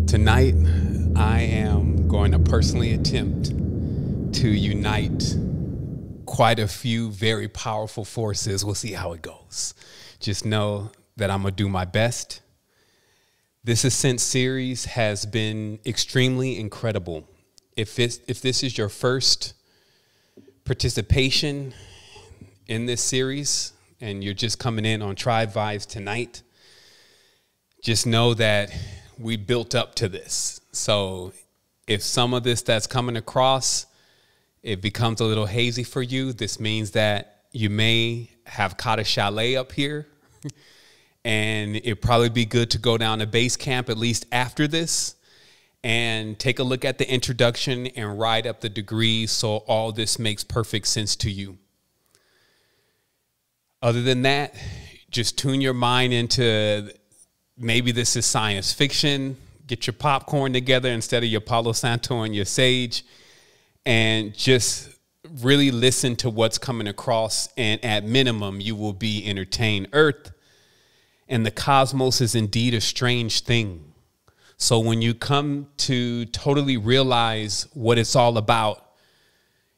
Tonight, I am going to personally attempt to unite quite a few very powerful forces. We'll see how it goes. Just know that I'm going to do my best. This Ascent series has been extremely incredible. If this is your first participation in this series and you're just coming in on Tribe Vibes tonight, just know that we built up to this. So if some of this that's coming across, it becomes a little hazy for you, this means that you may have caught a chalet up here and it'd probably be good to go down to base camp at least after this and take a look at the introduction and write up the degrees so all this makes perfect sense to you. Other than that, just tune your mind into maybe this is science fiction. Get your popcorn together instead of your Palo Santo and your sage, and just really listen to what's coming across. And at minimum, you will be entertained. Earth and the cosmos is indeed a strange thing. So when you come to totally realize what it's all about,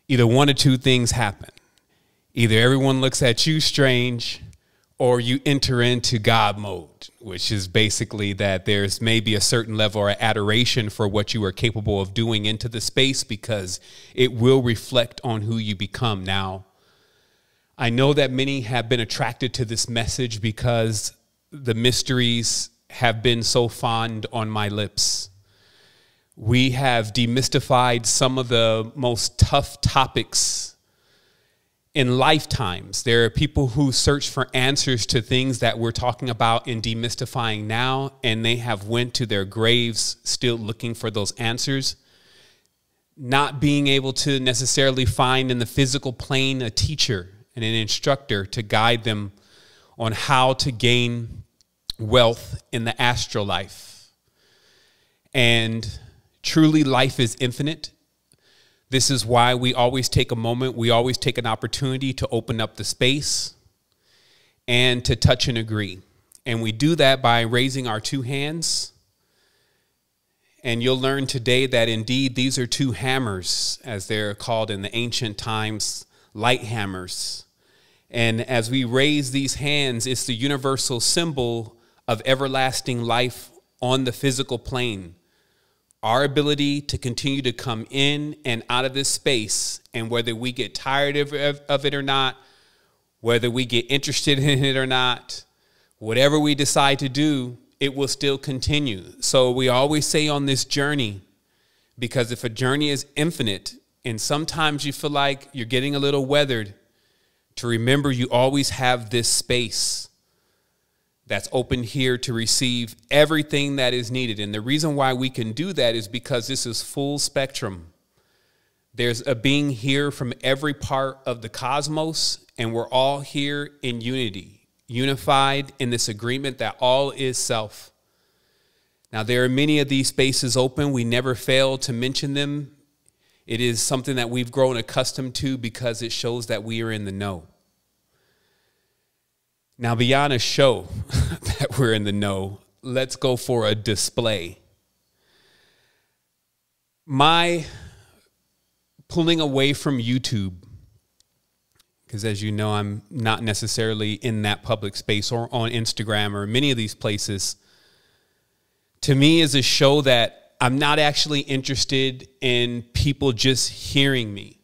either one or two things happen. Either everyone looks at you strange, or you enter into God mode, which is basically that there's maybe a certain level of adoration for what you are capable of doing into the space, because it will reflect on who you become. Now, I know that many have been attracted to this message because the mysteries have been so fond on my lips. We have demystified some of the most tough topics in lifetimes. There are people who search for answers to things that we're talking about and demystifying now, and they have went to their graves still looking for those answers, not being able to necessarily find in the physical plane a teacher and an instructor to guide them on how to gain wealth in the astral life. And truly, life is infinite. This is why we always take a moment, we always take an opportunity to open up the space and to touch and agree. And we do that by raising our two hands. And you'll learn today that indeed these are two hammers, as they're called in the ancient times, light hammers. And as we raise these hands, it's the universal symbol of everlasting life on the physical plane. Our ability to continue to come in and out of this space, and whether we get tired of it or not, whether we get interested in it or not, whatever we decide to do, it will still continue. So we always say on this journey, because if a journey is infinite and sometimes you feel like you're getting a little weathered, to remember you always have this space that's open here to receive everything that is needed. And the reason why we can do that is because this is full spectrum. There's a being here from every part of the cosmos, and we're all here in unity, unified in this agreement that all is self. Now, there are many of these spaces open. We never fail to mention them. It is something that we've grown accustomed to because it shows that we are in the know. Now, beyond a show that we're in the know, let's go for a display. My pulling away from YouTube, because as you know, I'm not necessarily in that public space or on Instagram or many of these places, to me is a show that I'm not actually interested in people just hearing me.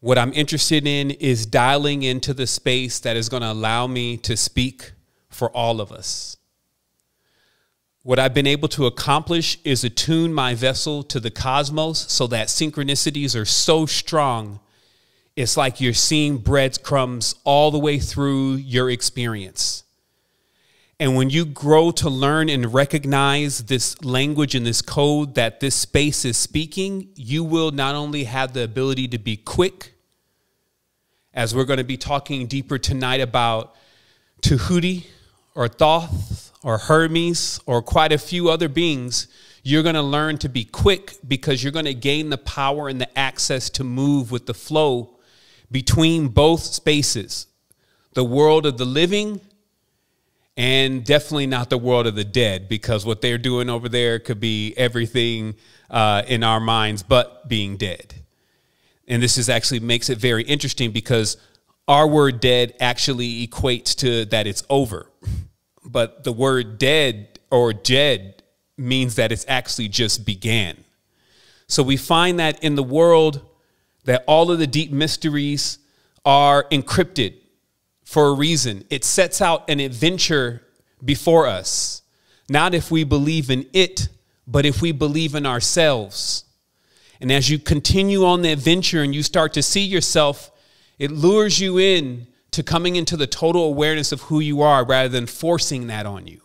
What I'm interested in is dialing into the space that is going to allow me to speak for all of us. What I've been able to accomplish is attune my vessel to the cosmos so that synchronicities are so strong, it's like you're seeing breadcrumbs all the way through your experience. And when you grow to learn and recognize this language and this code that this space is speaking, you will not only have the ability to be quick, as we're going to be talking deeper tonight about Djedi or Thoth or Hermes or quite a few other beings, you're going to learn to be quick because you're going to gain the power and the access to move with the flow between both spaces, the world of the living and definitely not the world of the dead, because what they're doing over there could be everything in our minds but being dead. And this is actually makes it very interesting, because our word dead actually equates to that it's over. But the word dead or Djed means that it's actually just began. So we find that in the world that all of the deep mysteries are encrypted for a reason. It sets out an adventure before us, not if we believe in it, but if we believe in ourselves. And as you continue on the adventure and you start to see yourself, it lures you in to coming into the total awareness of who you are rather than forcing that on you.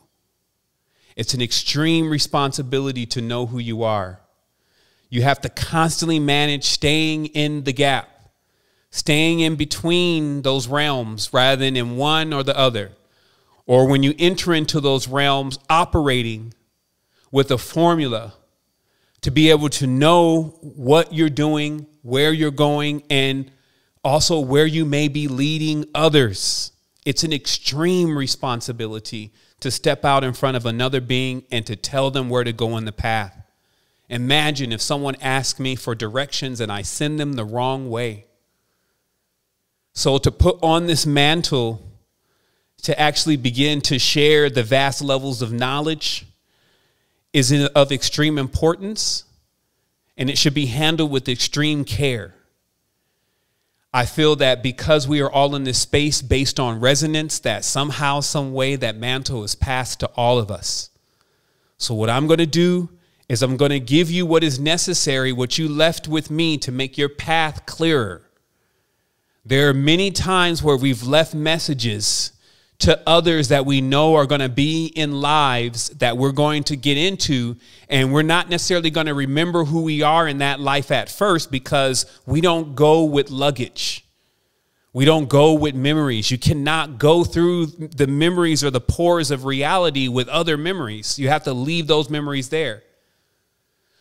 It's an extreme responsibility to know who you are. You have to constantly manage staying in the gap, staying in between those realms rather than in one or the other. Or when you enter into those realms, operating with a formula to be able to know what you're doing, where you're going, and also where you may be leading others. It's an extreme responsibility to step out in front of another being and to tell them where to go in the path. Imagine if someone asked me for directions and I send them the wrong way. So to put on this mantle, to actually begin to share the vast levels of knowledge is of extreme importance, and it should be handled with extreme care. I feel that because we are all in this space based on resonance, that somehow, some way, that mantle is passed to all of us. So what I'm going to do is I'm going to give you what is necessary, what you left with me to make your path clearer. There are many times where we've left messages to others that we know are going to be in lives that we're going to get into, and we're not necessarily going to remember who we are in that life at first, because we don't go with luggage. We don't go with memories. You cannot go through the memories or the pores of reality with other memories. You have to leave those memories there.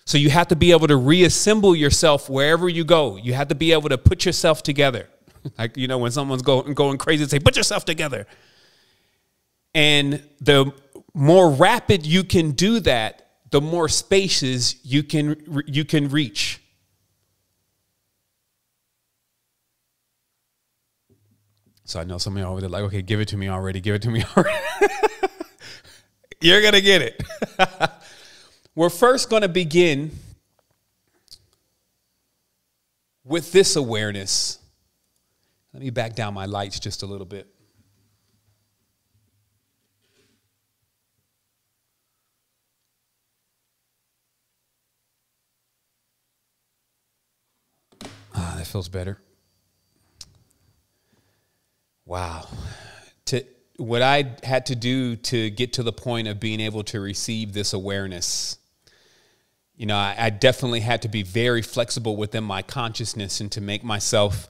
So you have to be able to reassemble yourself wherever you go. You have to be able to put yourself together. Like, you know, when someone's going crazy, say, put yourself together. And the more rapid you can do that, the more spaces you can reach. So I know some of y'all are like, okay, give it to me already. Give it to me already. You're going to get it. We're first going to begin with this awareness. Let me back down my lights just a little bit. That feels better. Wow. What I had to do to get to the point of being able to receive this awareness, you know, I definitely had to be very flexible within my consciousness and to make myself,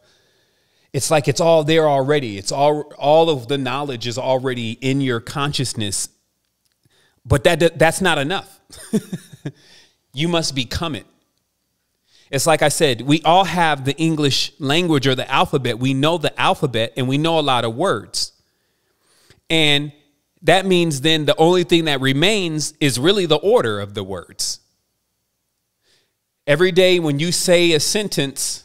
it's like it's all there already. It's all of the knowledge is already in your consciousness, but that's not enough. You must become it. It's like I said, we all have the English language or the alphabet. We know the alphabet and we know a lot of words. And that means then the only thing that remains is really the order of the words. Every day when you say a sentence,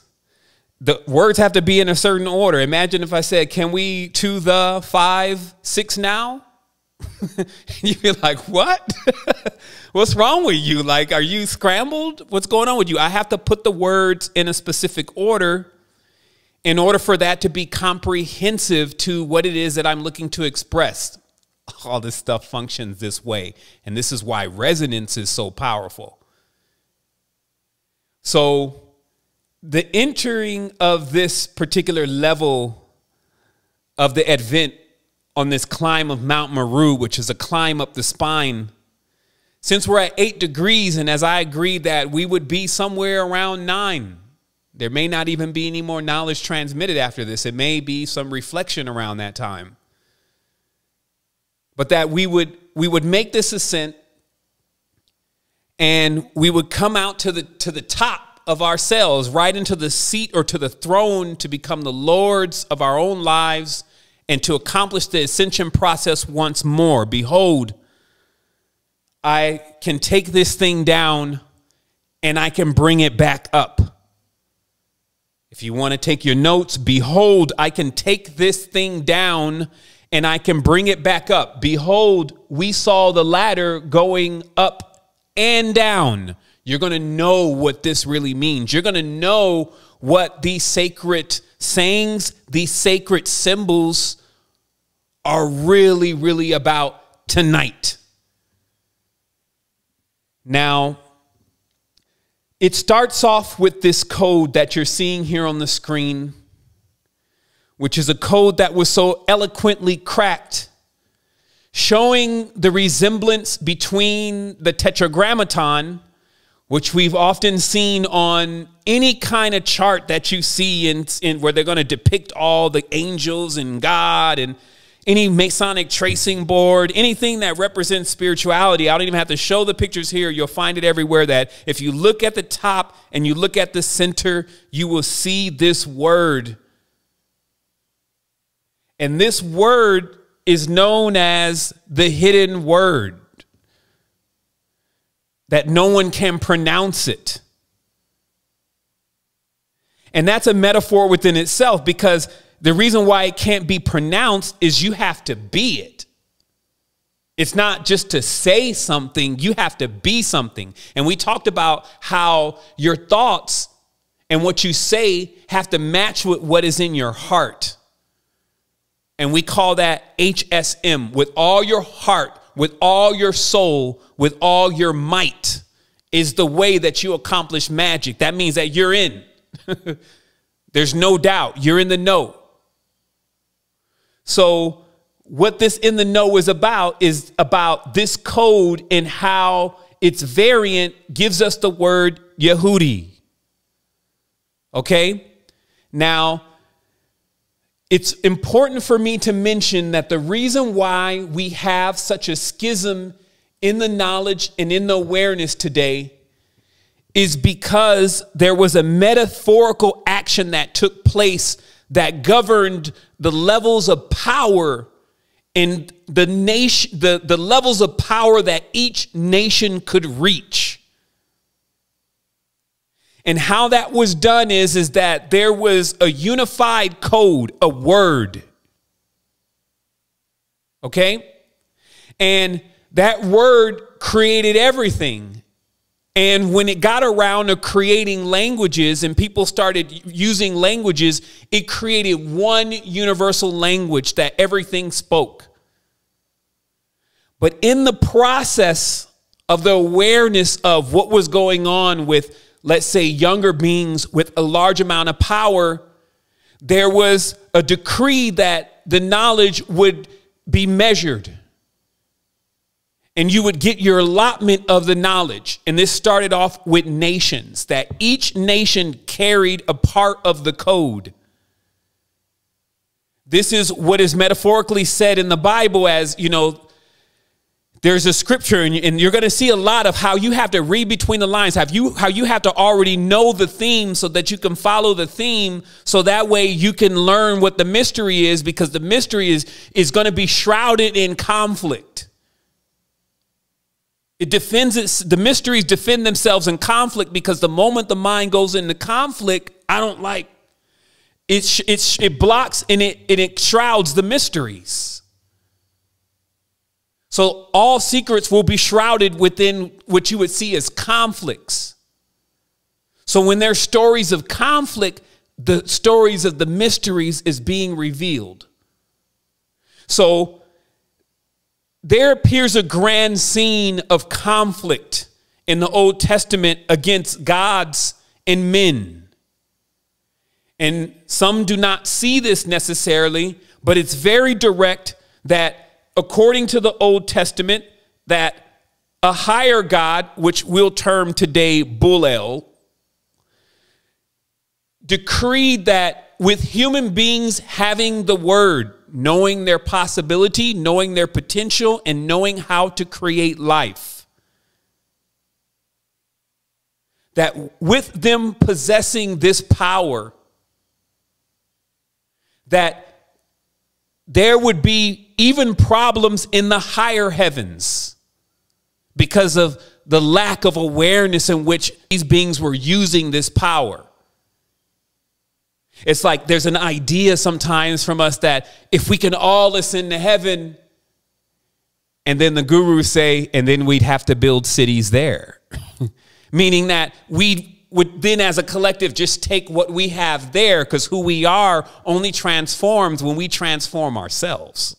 the words have to be in a certain order. Imagine if I said, can we to the 5, 6 now? You'd be like, what? What's wrong with you? Like, are you scrambled? What's going on with you? I have to put the words in a specific order in order for that to be comprehensive to what it is that I'm looking to express. All this stuff functions this way. And this is why resonance is so powerful. So the entering of this particular level of the advent on this climb of Mount Meru, which is a climb up the spine, since we're at 8 degrees, and as I agreed that we would be somewhere around 9, there may not even be any more knowledge transmitted after this. It may be some reflection around that time. But that we would make this ascent, and we would come out to the top of ourselves, right into the seat or to the throne to become the lords of our own lives and to accomplish the ascension process once more. Behold, I can take this thing down and I can bring it back up. If you want to take your notes, behold, I can take this thing down and I can bring it back up. Behold, we saw the ladder going up and down. You're going to know what this really means. You're going to know what these sacred sayings, these sacred symbols are really, really about tonight. Now, it starts off with this code that you're seeing here on the screen, which is a code that was so eloquently cracked, showing the resemblance between the tetragrammaton, which we've often seen on any kind of chart that you see in where they're going to depict all the angels and God and any Masonic tracing board, anything that represents spirituality. I don't even have to show the pictures here. You'll find it everywhere, that if you look at the top and you look at the center, you will see this word. And this word is known as the hidden word, that no one can pronounce it. And that's a metaphor within itself, because the reason why it can't be pronounced is you have to be it. It's not just to say something, you have to be something. And we talked about how your thoughts and what you say have to match with what is in your heart. And we call that HSM, with all your heart, with all your soul, with all your might, is the way that you accomplish magic. That means that you're in. There's no doubt. You're in the know. So what this in the know is about this code and how its variant gives us the word Yehudi. Okay? Now, it's important for me to mention that the reason why we have such a schism in the knowledge and in the awareness today is because there was a metaphorical action that took place that governed the levels of power and the nation, the levels of power that each nation could reach. And how that was done is that there was a unified code, a word. Okay? And that word created everything. And when it got around to creating languages and people started using languages, it created one universal language that everything spoke. But in the process of the awareness of what was going on with, let's say, younger beings with a large amount of power, there was a decree that the knowledge would be measured. And you would get your allotment of the knowledge. And this started off with nations, that each nation carried a part of the code. This is what is metaphorically said in the Bible as, you know, there's a scripture and you're going to see a lot of how you have to read between the lines, how you have to already know the theme so that you can follow the theme. So that way you can learn what the mystery is, because the mystery is going to be shrouded in conflict. The mysteries defend themselves in conflict, because the moment the mind goes into conflict, it blocks and it shrouds the mysteries. So all secrets will be shrouded within what you would see as conflicts. So when there's stories of conflict, the stories of the mysteries is being revealed. So there appears a grand scene of conflict in the Old Testament against gods and men. And some do not see this necessarily, but it's very direct that according to the Old Testament, that a higher God, which we'll term today Bulel, decreed that with human beings having the word, knowing their possibility, knowing their potential, and knowing how to create life, that with them possessing this power, that there would be even problems in the higher heavens because of the lack of awareness in which these beings were using this power. It's like there's an idea sometimes from us that if we can all ascend to heaven, and then the gurus say, and then we'd have to build cities there. Meaning that we would then as a collective just take what we have there, because who we are only transforms when we transform ourselves.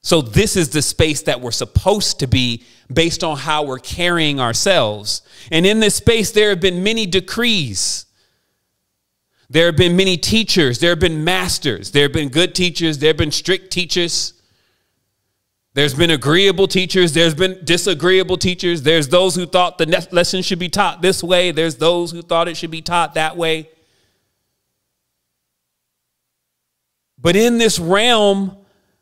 So this is the space that we're supposed to be based on how we're carrying ourselves. And in this space, there have been many decrees. There have been many teachers. There have been masters. There have been good teachers. There have been strict teachers. There's been agreeable teachers. There's been disagreeable teachers. There's those who thought the lesson should be taught this way. There's those who thought it should be taught that way. But in this realm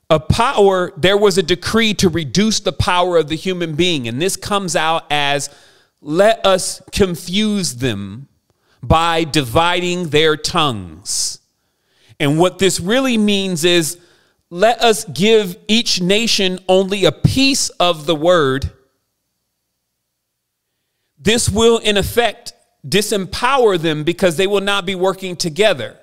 of power, there was a decree to reduce the power of the human being. And this comes out as, let us confuse them by dividing their tongues. And what this really means is, let us give each nation only a piece of the word. This will, in effect, disempower them because they will not be working together.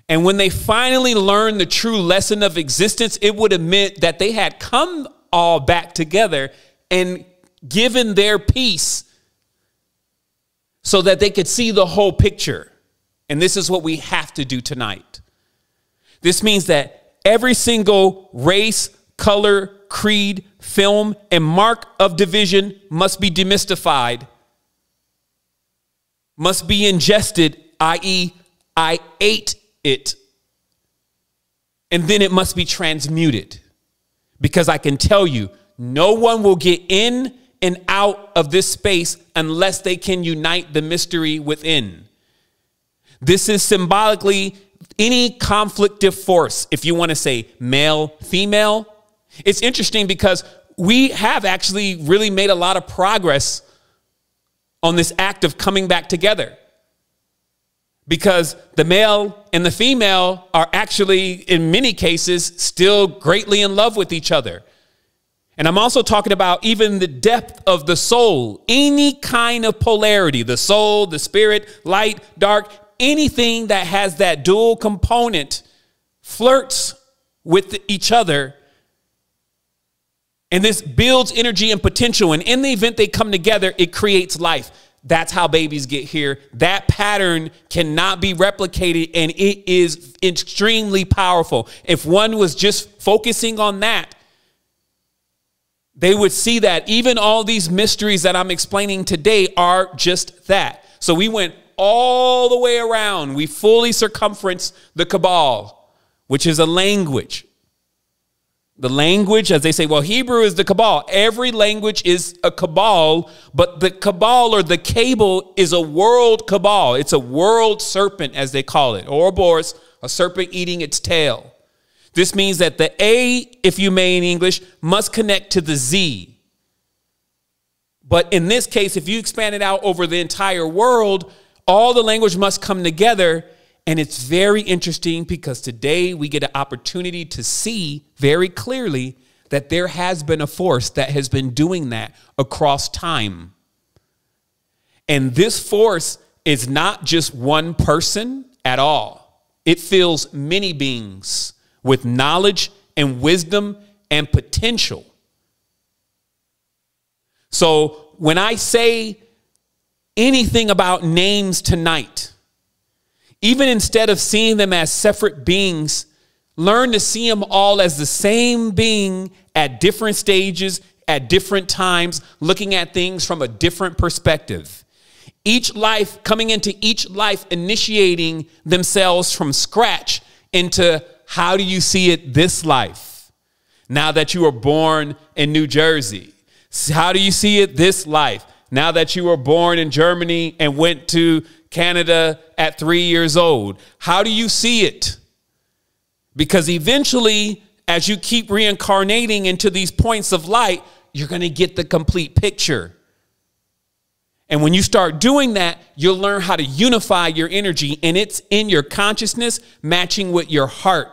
And when they finally learn the true lesson of existence, it would admit that they had come all back together and given their piece so that they could see the whole picture. And this is what we have to do tonight. This means that every single race, color, creed, film, and mark of division must be demystified, must be ingested, i.e., I ate it, and then it must be transmuted. Because I can tell you, no one will get in and out of this space unless they can unite the mystery within. This is symbolically any conflictive force, if you want to say male, female. It's interesting because we have actually really made a lot of progress on this act of coming back together. Because the male and the female are actually, in many cases, still greatly in love with each other. And I'm also talking about even the depth of the soul, any kind of polarity, the soul, the spirit, light, dark, anything that has that dual component flirts with each other. And this builds energy and potential. And in the event they come together, it creates life. That's how babies get here. That pattern cannot be replicated, and it is extremely powerful. If one was just focusing on that, they would see that even all these mysteries that I'm explaining today are just that. So we went all the way around. We fully circumferenced the Cabal, which is a language. The language, as they say, well, Hebrew is the Cabal. Every language is a Cabal, but the Cabal or the cable is a world Cabal. It's a world serpent, as they call it. Ouroboros, a serpent eating its tail. This means that the A, if you may in English, must connect to the Z. But in this case, if you expand it out over the entire world, all the language must come together. And it's very interesting because today we get an opportunity to see very clearly that there has been a force that has been doing that across time. And this force is not just one person at all. It fills many beings with knowledge and wisdom and potential. So when I say anything about names tonight, even instead of seeing them as separate beings, learn to see them all as the same being at different stages, at different times, looking at things from a different perspective. Each life, coming into each life, initiating themselves from scratch into how do you see it this life? Now that you were born in New Jersey, how do you see it this life? Now that you were born in Germany and went to Canada at 3 years old, how do you see it? Because eventually, as you keep reincarnating into these points of light, you're going to get the complete picture. And when you start doing that, you'll learn how to unify your energy, and it's in your consciousness matching with your heart.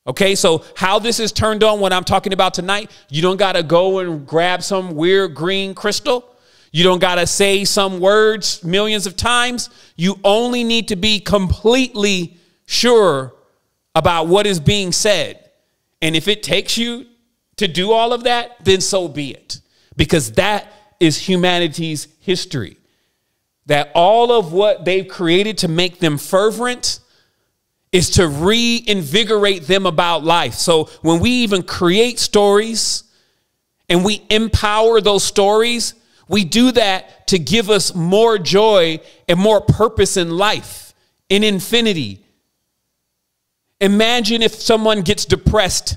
Okay, so how this is turned on, what I'm talking about tonight, you don't got to go and grab some weird green crystal. You don't got to say some words millions of times. You only need to be completely sure about what is being said. And if it takes you to do all of that, then so be it. Because that is humanity's history. That all of what they've created to make them fervent is to reinvigorate them about life. So when we even create stories and we empower those stories, we do that to give us more joy and more purpose in life, in infinity. Imagine if someone gets depressed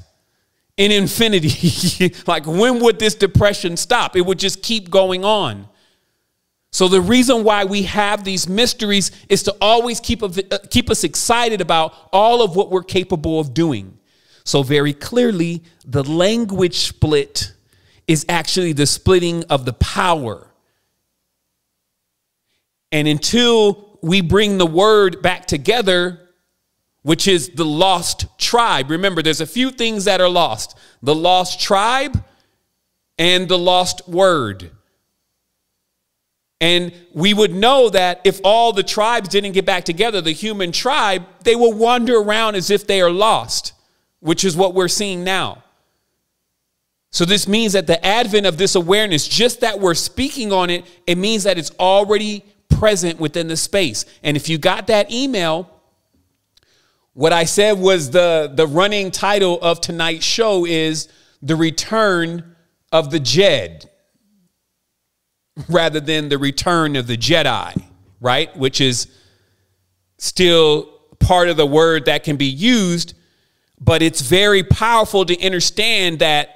in infinity. Like, when would this depression stop? It would just keep going on. So the reason why we have these mysteries is to always keep us excited about all of what we're capable of doing. So very clearly, the language split is actually the splitting of the power. And until we bring the word back together, which is the lost tribe. Remember, there's a few things that are lost: the lost tribe and the lost word. And we would know that if all the tribes didn't get back together, the human tribe, they will wander around as if they are lost, which is what we're seeing now. So this means that the advent of this awareness, just that we're speaking on it, it means that it's already present within the space. And if you got that email, what I said was the running title of tonight's show is The Return of the Djedi, rather than The Return of the Djedi, right? Which is still part of the word that can be used, but it's very powerful to understand that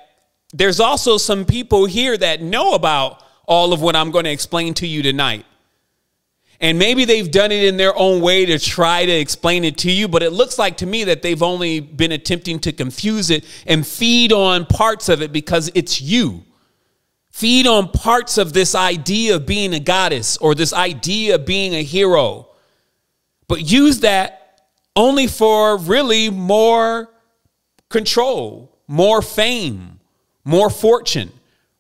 there's also some people here that know about all of what I'm going to explain to you tonight. And maybe they've done it in their own way to try to explain it to you, but it looks like to me that they've only been attempting to confuse it and feed on parts of it because it's you. Feed on parts of this idea of being a goddess or this idea of being a hero, but use that only for really more control, more fame, more fortune,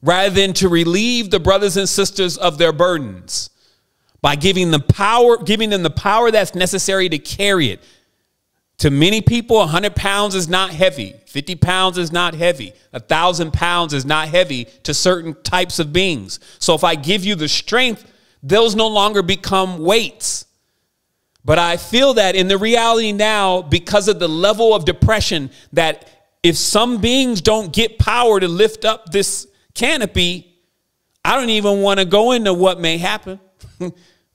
rather than to relieve the brothers and sisters of their burdens by giving them the power that's necessary to carry it. To many people, 100 pounds is not heavy. 50 pounds is not heavy. 1,000 pounds is not heavy to certain types of beings. So if I give you the strength, those no longer become weights. But I feel that in the reality now, because of the level of depression, that if some beings don't get power to lift up this canopy, I don't even want to go into what may happen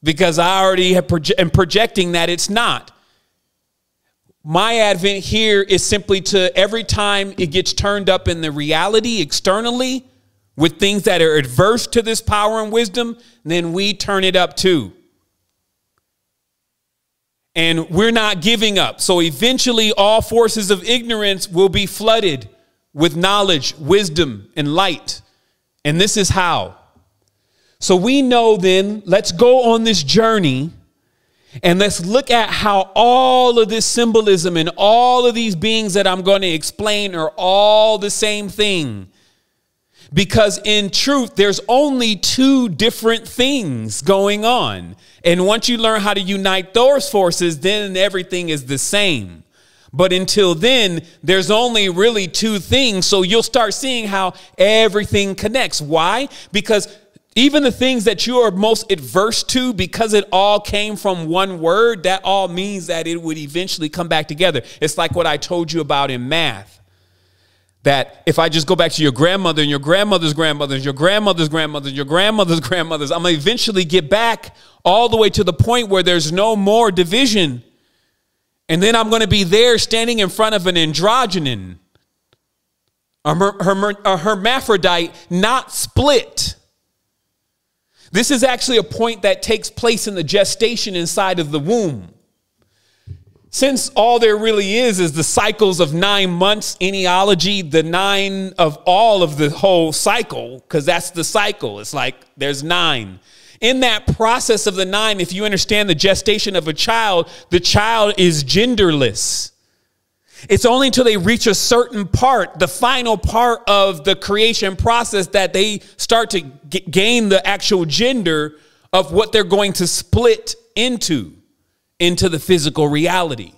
because I already am projecting that it's not. My advent here is simply to, every time it gets turned up in the reality externally with things that are adverse to this power and wisdom, then we turn it up too. And we're not giving up. So eventually all forces of ignorance will be flooded with knowledge, wisdom, and light. And this is how. So we know then, let's go on this journey and let's look at how all of this symbolism and all of these beings that I'm going to explain are all the same thing. Because in truth, there's only two different things going on. And once you learn how to unite those forces, then everything is the same. But until then, there's only really two things. So you'll start seeing how everything connects. Why? Because even the things that you are most adverse to, because it all came from one word, that all means that it would eventually come back together. It's like what I told you about in math. That if I just go back to your grandmother and your grandmother's grandmothers, your grandmother's grandmothers, your grandmother's grandmothers, I'm going to eventually get back all the way to the point where there's no more division. And then I'm going to be there standing in front of an androgynon, a hermaphrodite, not split. This is actually a point that takes place in the gestation inside of the womb. since all there really is the cycles of 9 months, enealogy, the 9 of all of the whole cycle, because that's the cycle. It's like there's 9. In that process of the 9, if you understand the gestation of a child, the child is genderless. It's only until they reach a certain part, the final part of the creation process, that they start to gain the actual gender of what they're going to split into the physical reality.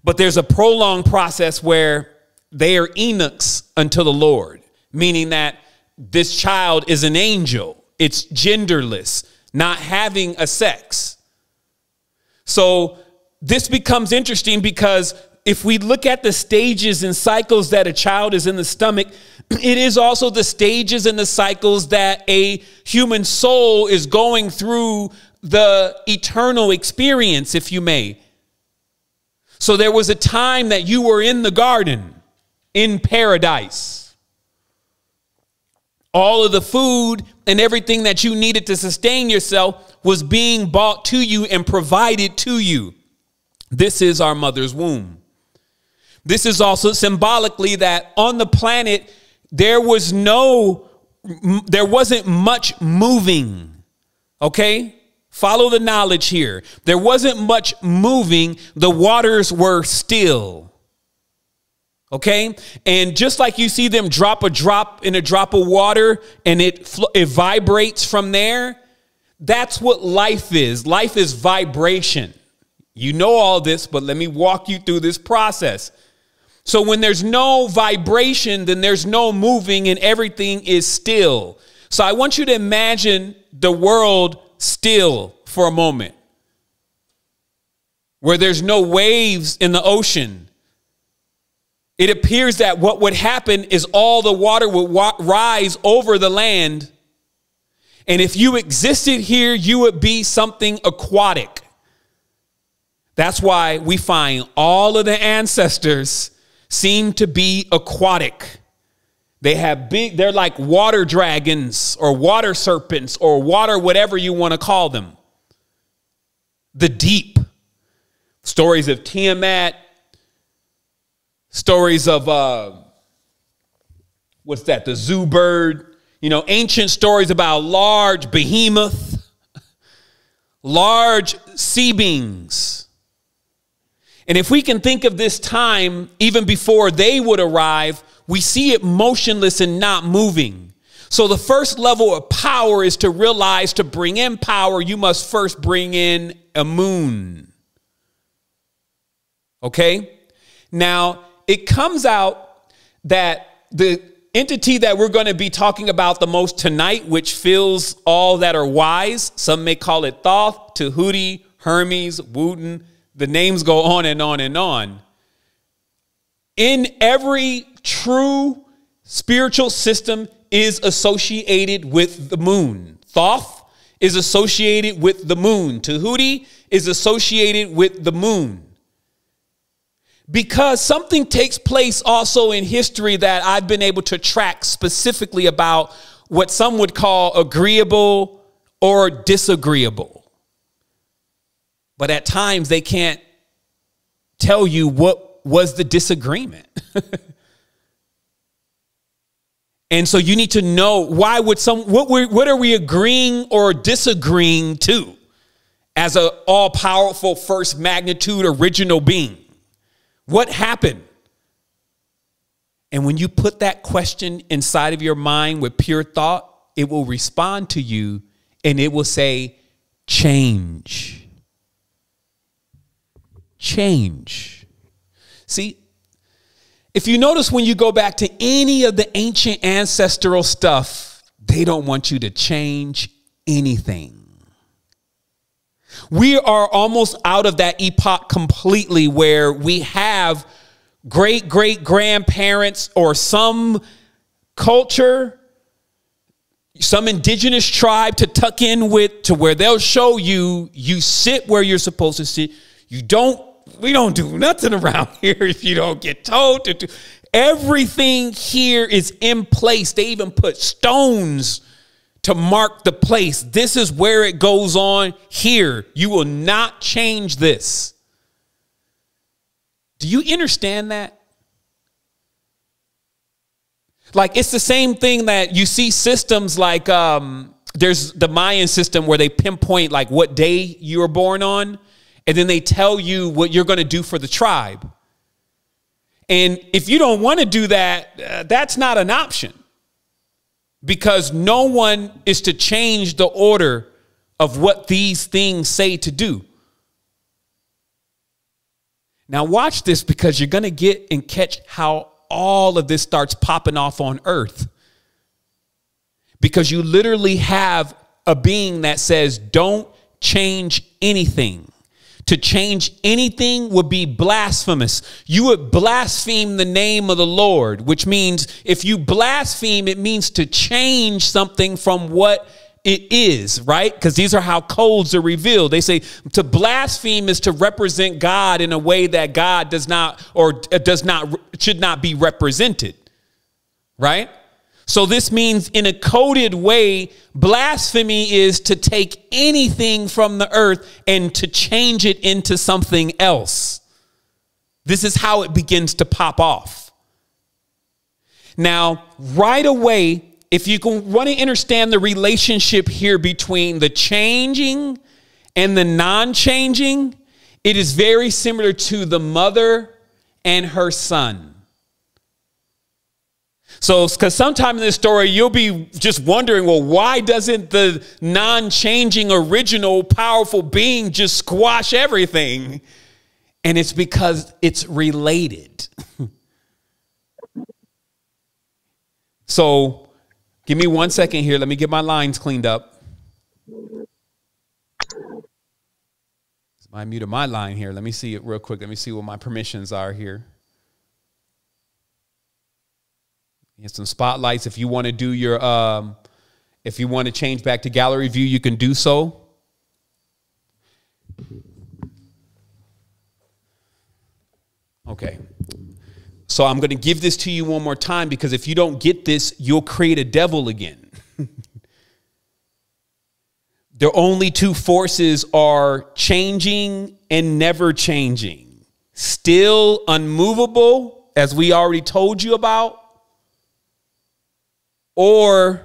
But there's a prolonged process where they are eunuchs unto the Lord, meaning that this child is an angel. It's genderless, not having a sex. So this becomes interesting because if we look at the stages and cycles that a child is in the stomach, it is also the stages and the cycles that a human soul is going through the eternal experience, if you may. So there was a time that you were in the garden, in paradise. All of the food and everything that you needed to sustain yourself was being brought to you and provided to you. This is our mother's womb. This is also symbolically that on the planet, there wasn't much moving. Okay? Follow the knowledge here. There wasn't much moving. The waters were still. Okay? And just like you see them drop a drop in a drop of water and it vibrates from there, that's what life is. Life is vibration. You know all this, but let me walk you through this process. So when there's no vibration, then there's no moving and everything is still. So I want you to imagine the world still for a moment, where there's no waves in the ocean. It appears that what would happen is all the water would rise over the land. And if you existed here, you would be something aquatic. That's why we find all of the ancestors seem to be aquatic. They're like water dragons or water serpents or water, whatever you want to call them. The deep. Stories of Tiamat. Stories of, the zoo bird. You know, ancient stories about large behemoth. Large sea beings. And if we can think of this time, even before they would arrive, we see it motionless and not moving. So the first level of power is to realize to bring in power, you must first bring in a moon. Okay? Now, it comes out that the entity that we're going to be talking about the most tonight, which fills all that are wise, some may call it Thoth, Tahuti, Hermes, Wooten, the names go on and on and on. In every true spiritual system is associated with the moon. Thoth is associated with the moon. Tahuti is associated with the moon. Because something takes place also in history that I've been able to track specifically about what some would call agreeable or disagreeable. But at times they can't tell you what was the disagreement. And so you need to know why would what are we agreeing or disagreeing to as an all-powerful first magnitude original being? What happened? And when you put that question inside of your mind with pure thought, it will respond to you and it will say, change. Change. See, if you notice when you go back to any of the ancient ancestral stuff, they don't want you to change anything. We are almost out of that epoch completely where we have great-great-grandparents or some culture, some indigenous tribe to tuck in with, to where they'll show you, you sit where you're supposed to sit. We don't do nothing around here if you don't get told to do. Everything here is in place. They even put stones to mark the place. This is where it goes on here. You will not change this. Do you understand that? Like, it's the same thing that you see systems like there's the Mayan system where they pinpoint like what day you were born on, and then they tell you what you're going to do for the tribe. And if you don't want to do that, that's not an option, because no one is to change the order of what these things say to do. Now watch this, because you're going to get and catch how all of this starts popping off on earth. Because you literally have a being that says, don't change anything. To change anything would be blasphemous. You would blaspheme the name of the Lord, which means if you blaspheme, it means to change something from what it is, right? Because these are how codes are revealed. They say to blaspheme is to represent God in a way that God does not, or should not be represented, right? So this means in a coded way, blasphemy is to take anything from the earth and to change it into something else. This is how it begins to pop off. Now, right away, if you want to understand the relationship here between the changing and the non-changing, it is very similar to the mother and her son. So, because sometime in this story, you'll be just wondering, well, why doesn't the non-changing original powerful being just squash everything? And it's because it's related. So, give me 1 second here. Let me get my lines cleaned up. I muted my line here. Let me see it real quick. Let me see what my permissions are here. Here's some spotlights. If you want to do your, if you want to change back to gallery view, you can do so. Okay. So I'm going to give this to you one more time, because if you don't get this, you'll create a devil again. The only two forces are changing and never changing. Still unmovable, as we already told you about. Or,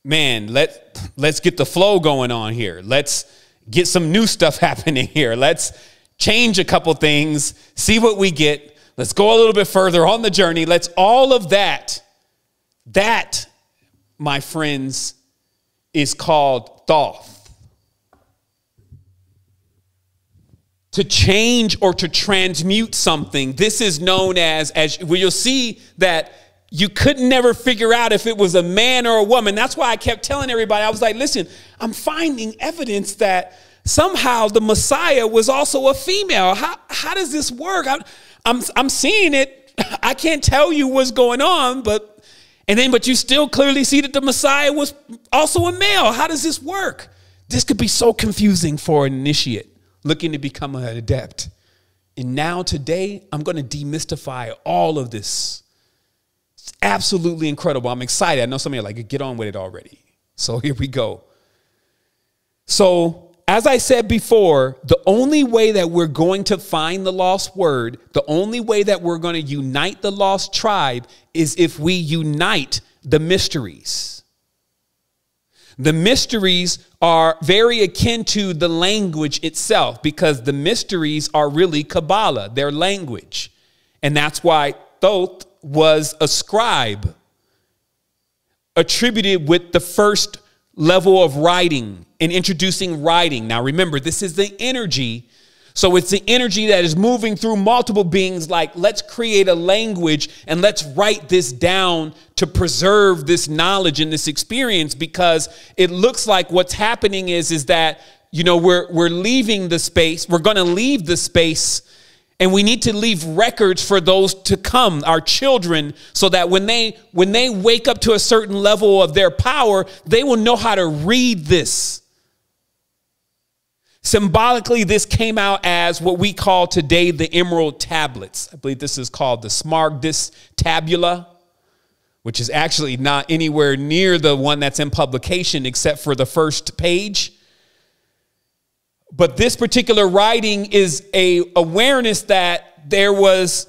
man, let's get the flow going on here. Let's get some new stuff happening here. Let's change a couple things, see what we get. Let's go a little bit further on the journey. Let's all of that. That, my friends, is called thoth. To change or to transmute something. This is known as well, you'll see that you could never figure out if it was a man or a woman. That's why I kept telling everybody, I was like, listen, I'm finding evidence that somehow the Messiah was also a female. How does this work? I'm seeing it. I can't tell you what's going on, but you still clearly see that the Messiah was also a male. How does this work? This could be so confusing for an initiate looking to become an adept. And now today, I'm going to demystify all of this. It's absolutely incredible. I'm excited. I know some of you are like, get on with it already. So here we go. So as I said before, the only way that we're going to find the lost word, the only way that we're going to unite the lost tribe is if we unite the mysteries. The mysteries are very akin to the language itself, because the mysteries are really Kabbalah, their language. And that's why Thoth was a scribe, attributed with the first level of writing and introducing writing. Now remember, this is the energy. So it's the energy that is moving through multiple beings. Like, let's create a language and let's write this down to preserve this knowledge and this experience, because it looks like what's happening is that, you know, we're leaving the space. We're going to leave the space. And we need to leave records for those to come, our children, so that when they wake up to a certain level of their power, they will know how to read this. Symbolically, this came out as what we call today the emerald tablets. I believe this is called the Smaragdus tabula, which is actually not anywhere near the one that's in publication except for the first page. But this particular writing is a awareness that there was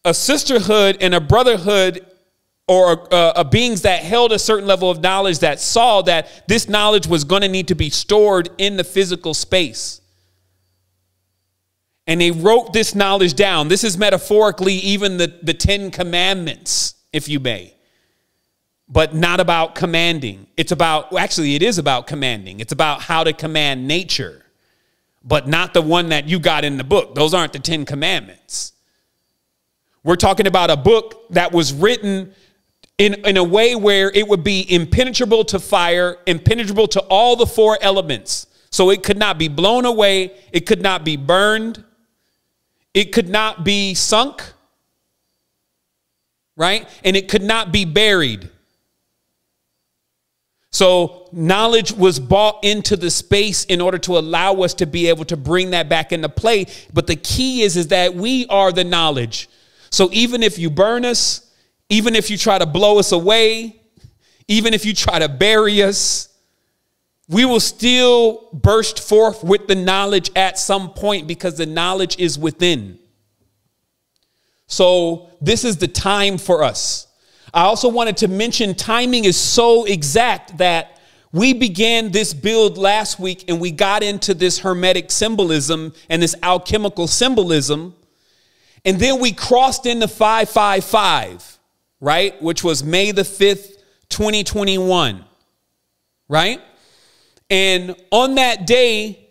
a sisterhood and a brotherhood, or a beings that held a certain level of knowledge, that saw that this knowledge was going to need to be stored in the physical space. And they wrote this knowledge down. This is metaphorically even the 10 commandments, if you may, but not about commanding. It's about, actually, it is about commanding. It's about how to command nature, but not the one that you got in the book. Those aren't the 10 commandments. We're talking about a book that was written in a way where it would be impenetrable to fire, impenetrable to all the 4 elements. So it could not be blown away. It could not be burned. It could not be sunk, right? And it could not be buried. So knowledge was brought into the space in order to allow us to be able to bring that back into play. But the key is that we are the knowledge. So even if you burn us, even if you try to blow us away, even if you try to bury us, we will still burst forth with the knowledge at some point, because the knowledge is within. So this is the time for us. I also wanted to mention timing is so exact that we began this build last week and we got into this Hermetic symbolism and this alchemical symbolism. And then we crossed into 555, right? Which was May the 5th, 2021, right? And on that day,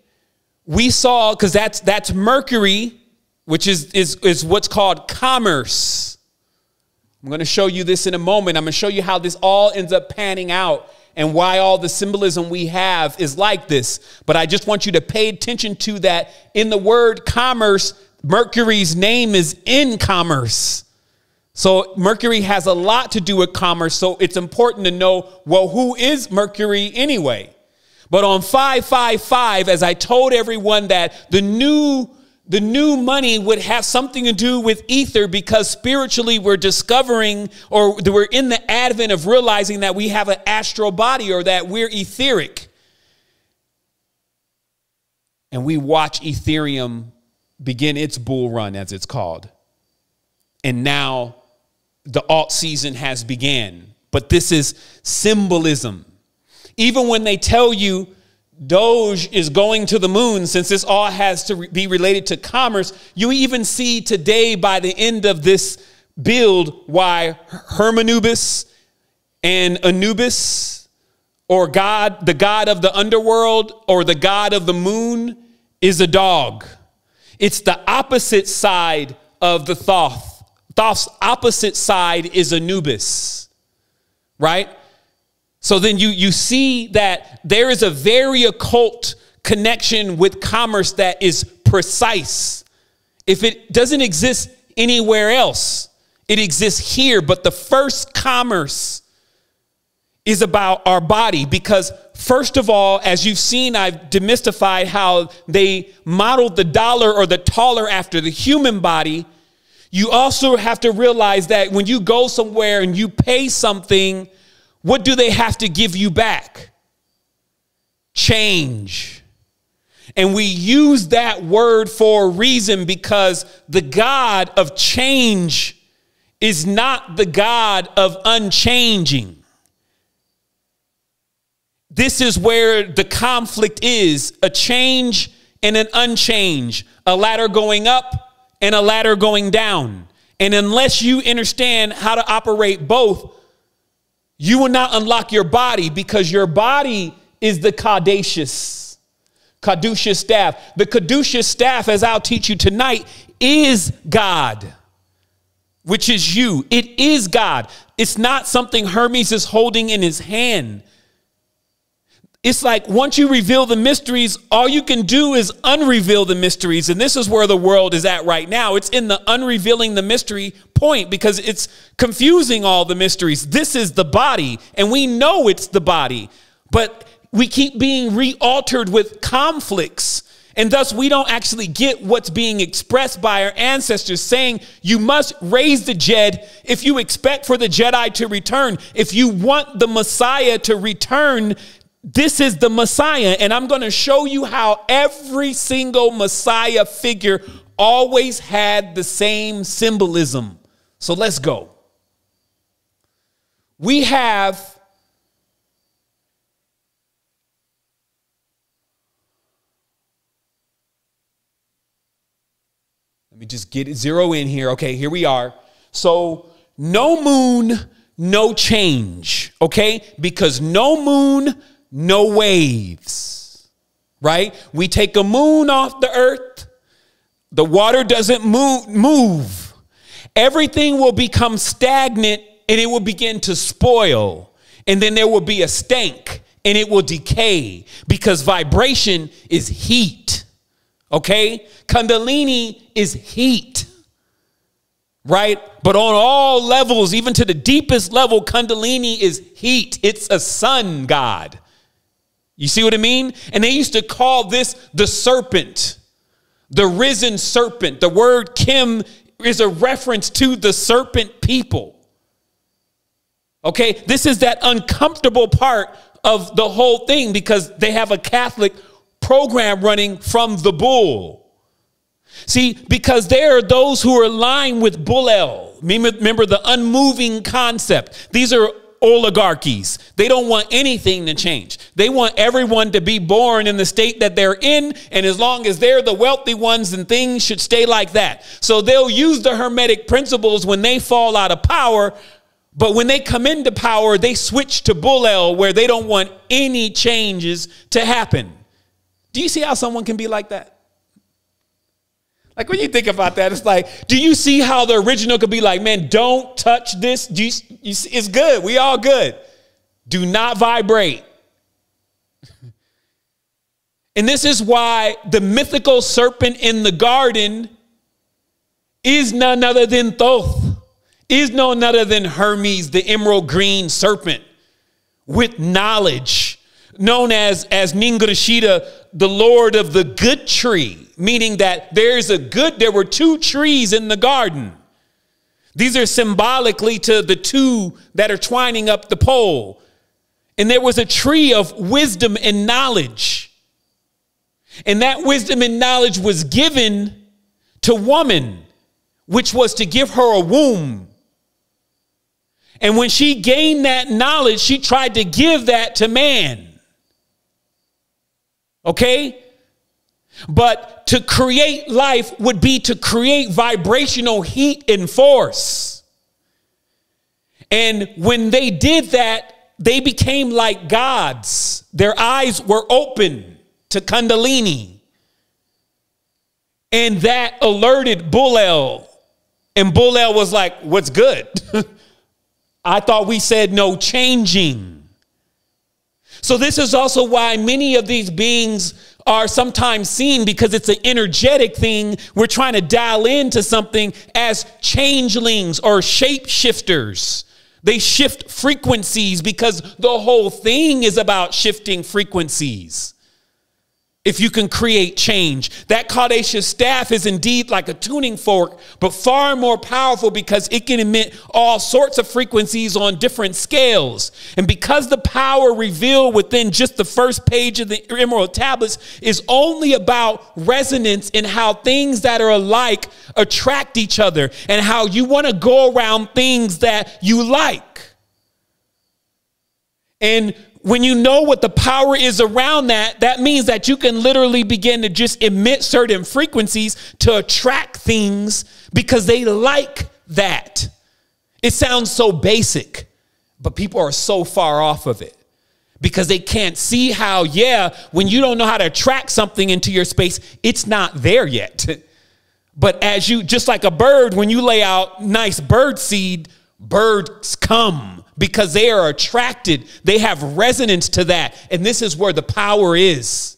we saw, because that's Mercury, which is what's called commerce. I'm going to show you this in a moment. I'm going to show you how this all ends up panning out and why all the symbolism we have is like this. But I just want you to pay attention to that. In the word commerce, Mercury's name is in commerce. So Mercury has a lot to do with commerce. So it's important to know, well, who is Mercury anyway? But on 555, as I told everyone, that the new money would have something to do with ether, because spiritually we're discovering, or we're in the advent of realizing that we have an astral body, or that we're etheric. And we watch Ethereum begin its bull run, as it's called. And now the alt season has began. But this is symbolism. Even when they tell you Doge is going to the moon, since this all has to be related to commerce, you even see today by the end of this build why Hermanubis and Anubis, or God, the god of the underworld, or the god of the moon, is a dog. It's the opposite side of the Thoth. Thoth's opposite side is Anubis, right? So then you see that there is a very occult connection with commerce that is precise. If it doesn't exist anywhere else, it exists here. But the first commerce is about our body, because first of all, as you've seen, I've demystified how they modeled the dollar or the taller after the human body. You also have to realize that when you go somewhere and you pay something, what do they have to give you back? Change. And we use that word for a reason, because the God of change is not the God of unchanging. This is where the conflict is: a change and an unchange, a ladder going up and a ladder going down. And unless you understand how to operate both, you will not unlock your body, because your body is the caduceus staff. The caduceus staff, as I'll teach you tonight, is God, which is you. It is God. It's not something Hermes is holding in his hand. It's like once you reveal the mysteries, all you can do is unreveal the mysteries. And this is where the world is at right now. It's in the unrevealing the mystery point, because it's confusing all the mysteries. This is the body, and we know it's the body, but we keep being re-altered with conflicts. And thus we don't actually get what's being expressed by our ancestors, saying you must raise the Djed if you expect for the Jedi to return. If you want the Messiah to return, this is the Messiah. And I'm going to show you how every single Messiah figure always had the same symbolism. So let's go. We have let me just get it, zero in here. Okay, here we are. So no moon, no change. Okay, because no moon, no waves. Right? We take a moon off the earth. The water doesn't move. Everything will become stagnant and it will begin to spoil. And then there will be a stank and it will decay because vibration is heat. Okay? Kundalini is heat. Right? But on all levels, even to the deepest level, Kundalini is heat. It's a sun god. You see what I mean? And they used to call this the serpent. The risen serpent. The word Chem is a reference to the serpent people. Okay, this is that uncomfortable part of the whole thing because they have a Catholic program running from the bull. See, because there are those who are aligned with Bull El. Remember the unmoving concept. These are oligarchies. They don't want anything to change. They want everyone to be born in the state that they're in. And as long as they're the wealthy ones, then things should stay like that. So they'll use the Hermetic principles when they fall out of power. But when they come into power, they switch to Bull El, where they don't want any changes to happen. Do you see how someone can be like that? Like when you think about that, it's like, do you see how the original could be like, man, don't touch this. You see, it's good. We all good. Do not vibrate. And this is why the mythical serpent in the garden is none other than Thoth, is none other than Hermes, the emerald green serpent with knowledge, known as Ningrashita, the Lord of the good tree, meaning that there were two trees in the garden. These are symbolically to the two that are twining up the pole. And there was a tree of wisdom and knowledge. And that wisdom and knowledge was given to woman, which was to give her a womb. And when she gained that knowledge, she tried to give that to man. Okay? But to create life would be to create vibrational heat and force. And when they did that, they became like gods. Their eyes were open to Kundalini. And that alerted Bull El. And Bull El was like, what's good? I thought we said no changing. So this is also why many of these beings are sometimes seen, because it's an energetic thing. We're trying to dial into something as changelings or shapeshifters. They shift frequencies because the whole thing is about shifting frequencies. If you can create change, that Caduceus staff is indeed like a tuning fork, but far more powerful because it can emit all sorts of frequencies on different scales. And because the power revealed within just the first page of the Emerald Tablets is only about resonance and how things that are alike attract each other and how you want to go around things that you like. And when you know what the power is around that, that means that you can literally begin to just emit certain frequencies to attract things because they like that. It sounds so basic, but people are so far off of it because they can't see how, when you don't know how to attract something into your space, it's not there yet. But as you, just like a bird, when you lay out nice bird seed, birds come. Because they are attracted. They have resonance to that. And this is where the power is.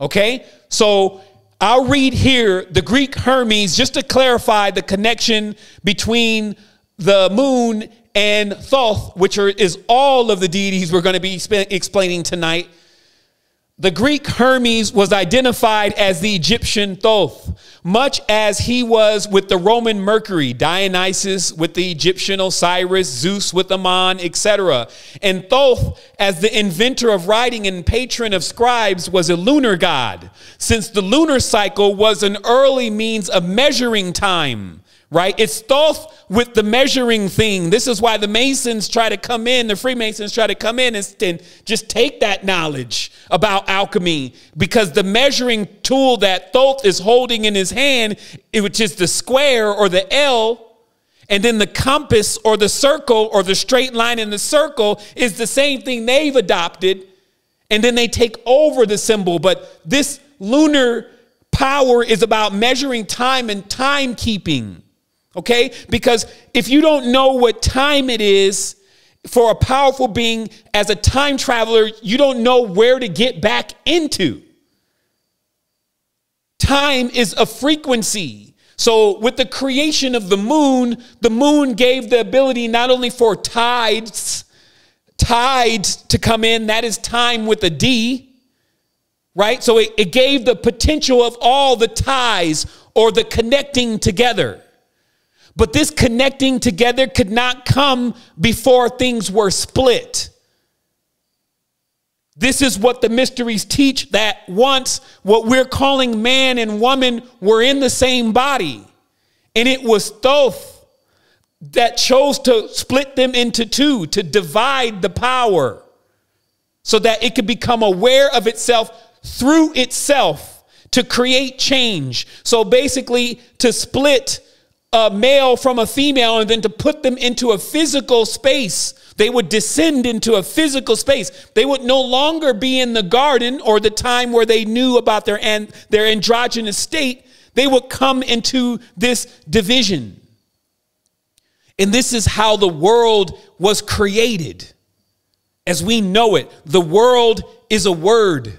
Okay? So I'll read here the Greek Hermes just to clarify the connection between the moon and Thoth, which is all of the deities we're going to be explaining tonight. The Greek Hermes was identified as the Egyptian Thoth, much as he was with the Roman Mercury, Dionysus with the Egyptian Osiris, Zeus with Ammon, etc. And Thoth, as the inventor of writing and patron of scribes, was a lunar god, since the lunar cycle was an early means of measuring time. Right? It's Thoth with the measuring thing. This is why the Masons try to come in, the Freemasons try to come in and just take that knowledge about alchemy, because the measuring tool that Thoth is holding in his hand, which is the square or the L, and then the compass or the circle or the straight line in the circle is the same thing they've adopted. And then they take over the symbol. But this lunar power is about measuring time and timekeeping. Okay, because if you don't know what time it is for a powerful being as a time traveler, you don't know where to get back into. Time is a frequency. So with the creation of the moon gave the ability not only for tides to come in, that is time with a D, right? So it gave the potential of all the ties or the connecting together. But this connecting together could not come before things were split. This is what the mysteries teach, that once what we're calling man and woman were in the same body. And it was Thoth that chose to split them into two, to divide the power so that it could become aware of itself through itself to create change. So basically to split a male from a female and then to put them into a physical space. They would descend into a physical space. They would no longer be in the garden or the time where they knew about their androgynous state. They would come into this division. And this is how the world was created as we know it. The world is a word.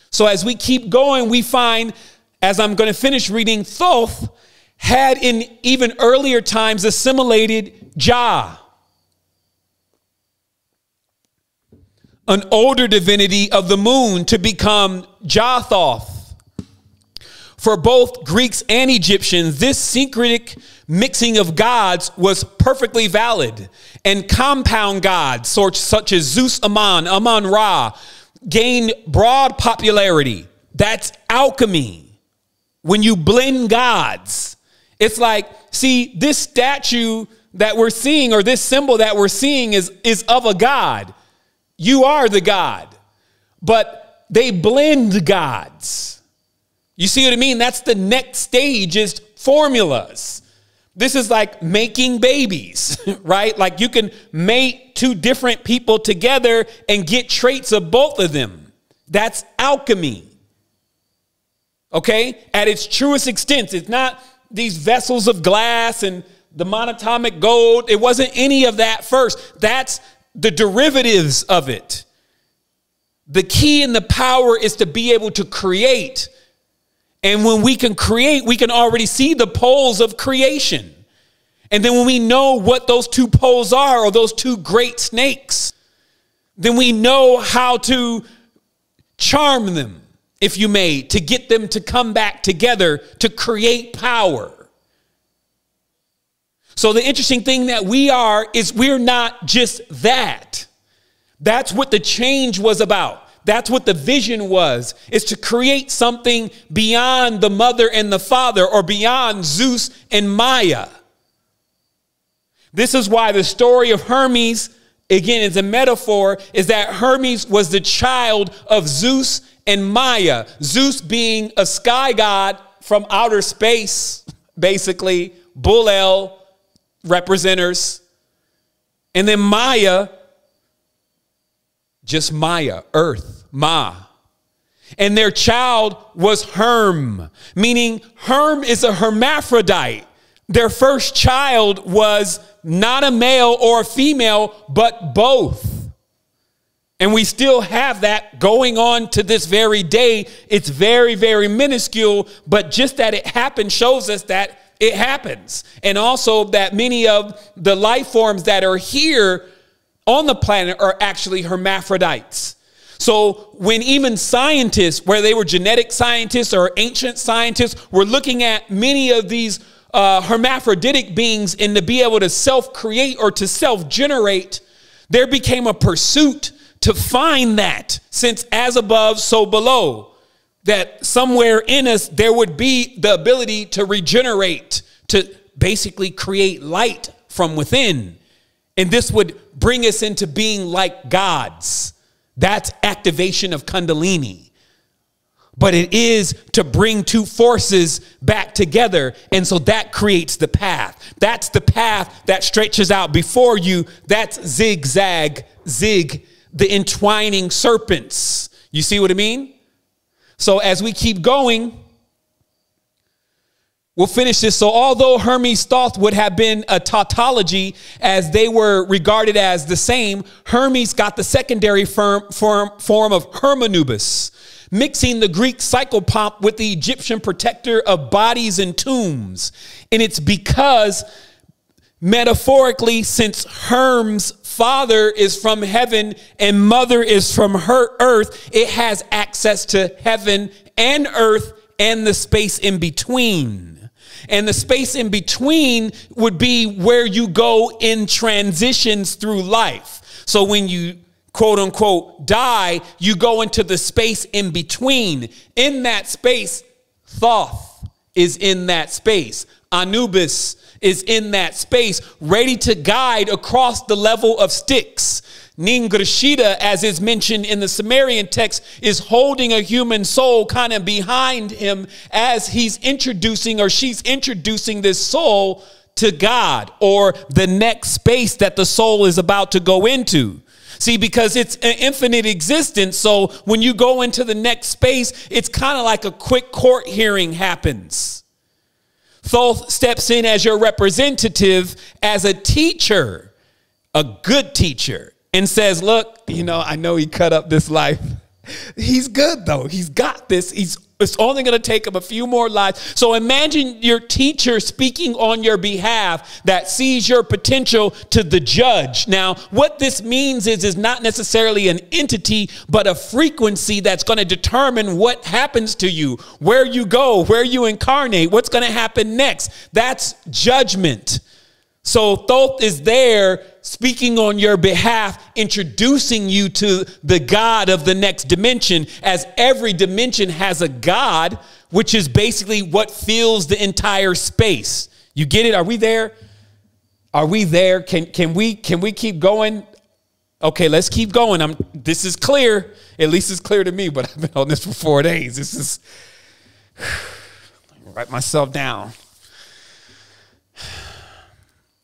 So as we keep going, we find, as I'm going to finish reading, Thoth had in even earlier times assimilated Jah, an older divinity of the moon, to become Jathoth. For both Greeks and Egyptians, this syncretic mixing of gods was perfectly valid, and compound gods such as Zeus, Ammon, Ra gained broad popularity. That's alchemy. When you blend gods, it's like, see, this statue that we're seeing, or this symbol that we're seeing, is of a god. You are the god. But they blend gods. You see what I mean? That's the next stage, is formulas. This is like making babies, right? Like you can mate two different people together and get traits of both of them. That's alchemy. Okay? At its truest extent, it's not these vessels of glass and the monatomic gold. It wasn't any of that first. That's the derivatives of it. The key and the power is to be able to create. And when we can create, we can already see the poles of creation. And then when we know what those two poles are, or those two great snakes, then we know how to charm them, if you may, to get them to come back together to create power. So the interesting thing that we are is we're not just that. That's what the change was about. That's what the vision was, is to create something beyond the mother and the father, or beyond Zeus and Maya. This is why the story of Hermes, again, is a metaphor, is that Hermes was the child of Zeus and Maya. Zeus being a sky god from outer space, basically, Bull-El representers. And then Maya, just Maya, earth, Ma. And their child was Herm, meaning Herm is a hermaphrodite. Their first child was not a male or a female, but both. And we still have that going on to this very day. It's very, very minuscule, but just that it happened shows us that it happens. And also that many of the life forms that are here on the planet are actually hermaphrodites. So when even scientists, whether they were genetic scientists or ancient scientists, were looking at many of these hermaphroditic beings and to be able to self-create or to self-generate, there became a pursuit to find that, since as above, so below, that somewhere in us there would be the ability to regenerate, to basically create light from within. And this would bring us into being like gods. That's activation of Kundalini. But it is to bring two forces back together. And so that creates the path. That's the path that stretches out before you. That's zigzag, zig, the entwining serpents. You see what I mean? So as we keep going, we'll finish this. So although Hermes' thought would have been a tautology, as they were regarded as the same, Hermes got the secondary form of Hermanubis, mixing the Greek psychopomp with the Egyptian protector of bodies and tombs. And it's because, metaphorically, since Hermes' father is from heaven and mother is from her earth, it has access to heaven and earth and the space in between. And the space in between would be where you go in transitions through life. So when you quote unquote die, you go into the space in between. In that space, Thoth is in that space. Anubis is in that space, ready to guide across the level of Styx. Ningrashita, as is mentioned in the Sumerian text, is holding a human soul kind of behind him as he's introducing, or she's introducing, this soul to God, or the next space that the soul is about to go into. See, because it's an infinite existence. So when you go into the next space, it's kind of like a quick court hearing happens. Thoth steps in as your representative, as a teacher, a good teacher, and says, look, I know he cut up this life. He's good, though. He's got this. It's only going to take him a few more lives. So imagine your teacher speaking on your behalf that sees your potential to the judge. Now, what this means is not necessarily an entity, but a frequency that's going to determine what happens to you, where you go, where you incarnate, what's going to happen next. That's judgment. So Thoth is there speaking on your behalf, introducing you to the God of the next dimension, as every dimension has a God, which is basically what fills the entire space. You get it? Are we there? Are we there? Can we keep going? Okay, let's keep going. This is clear. At least it's clear to me, but I've been on this for 4 days. This is, write myself down.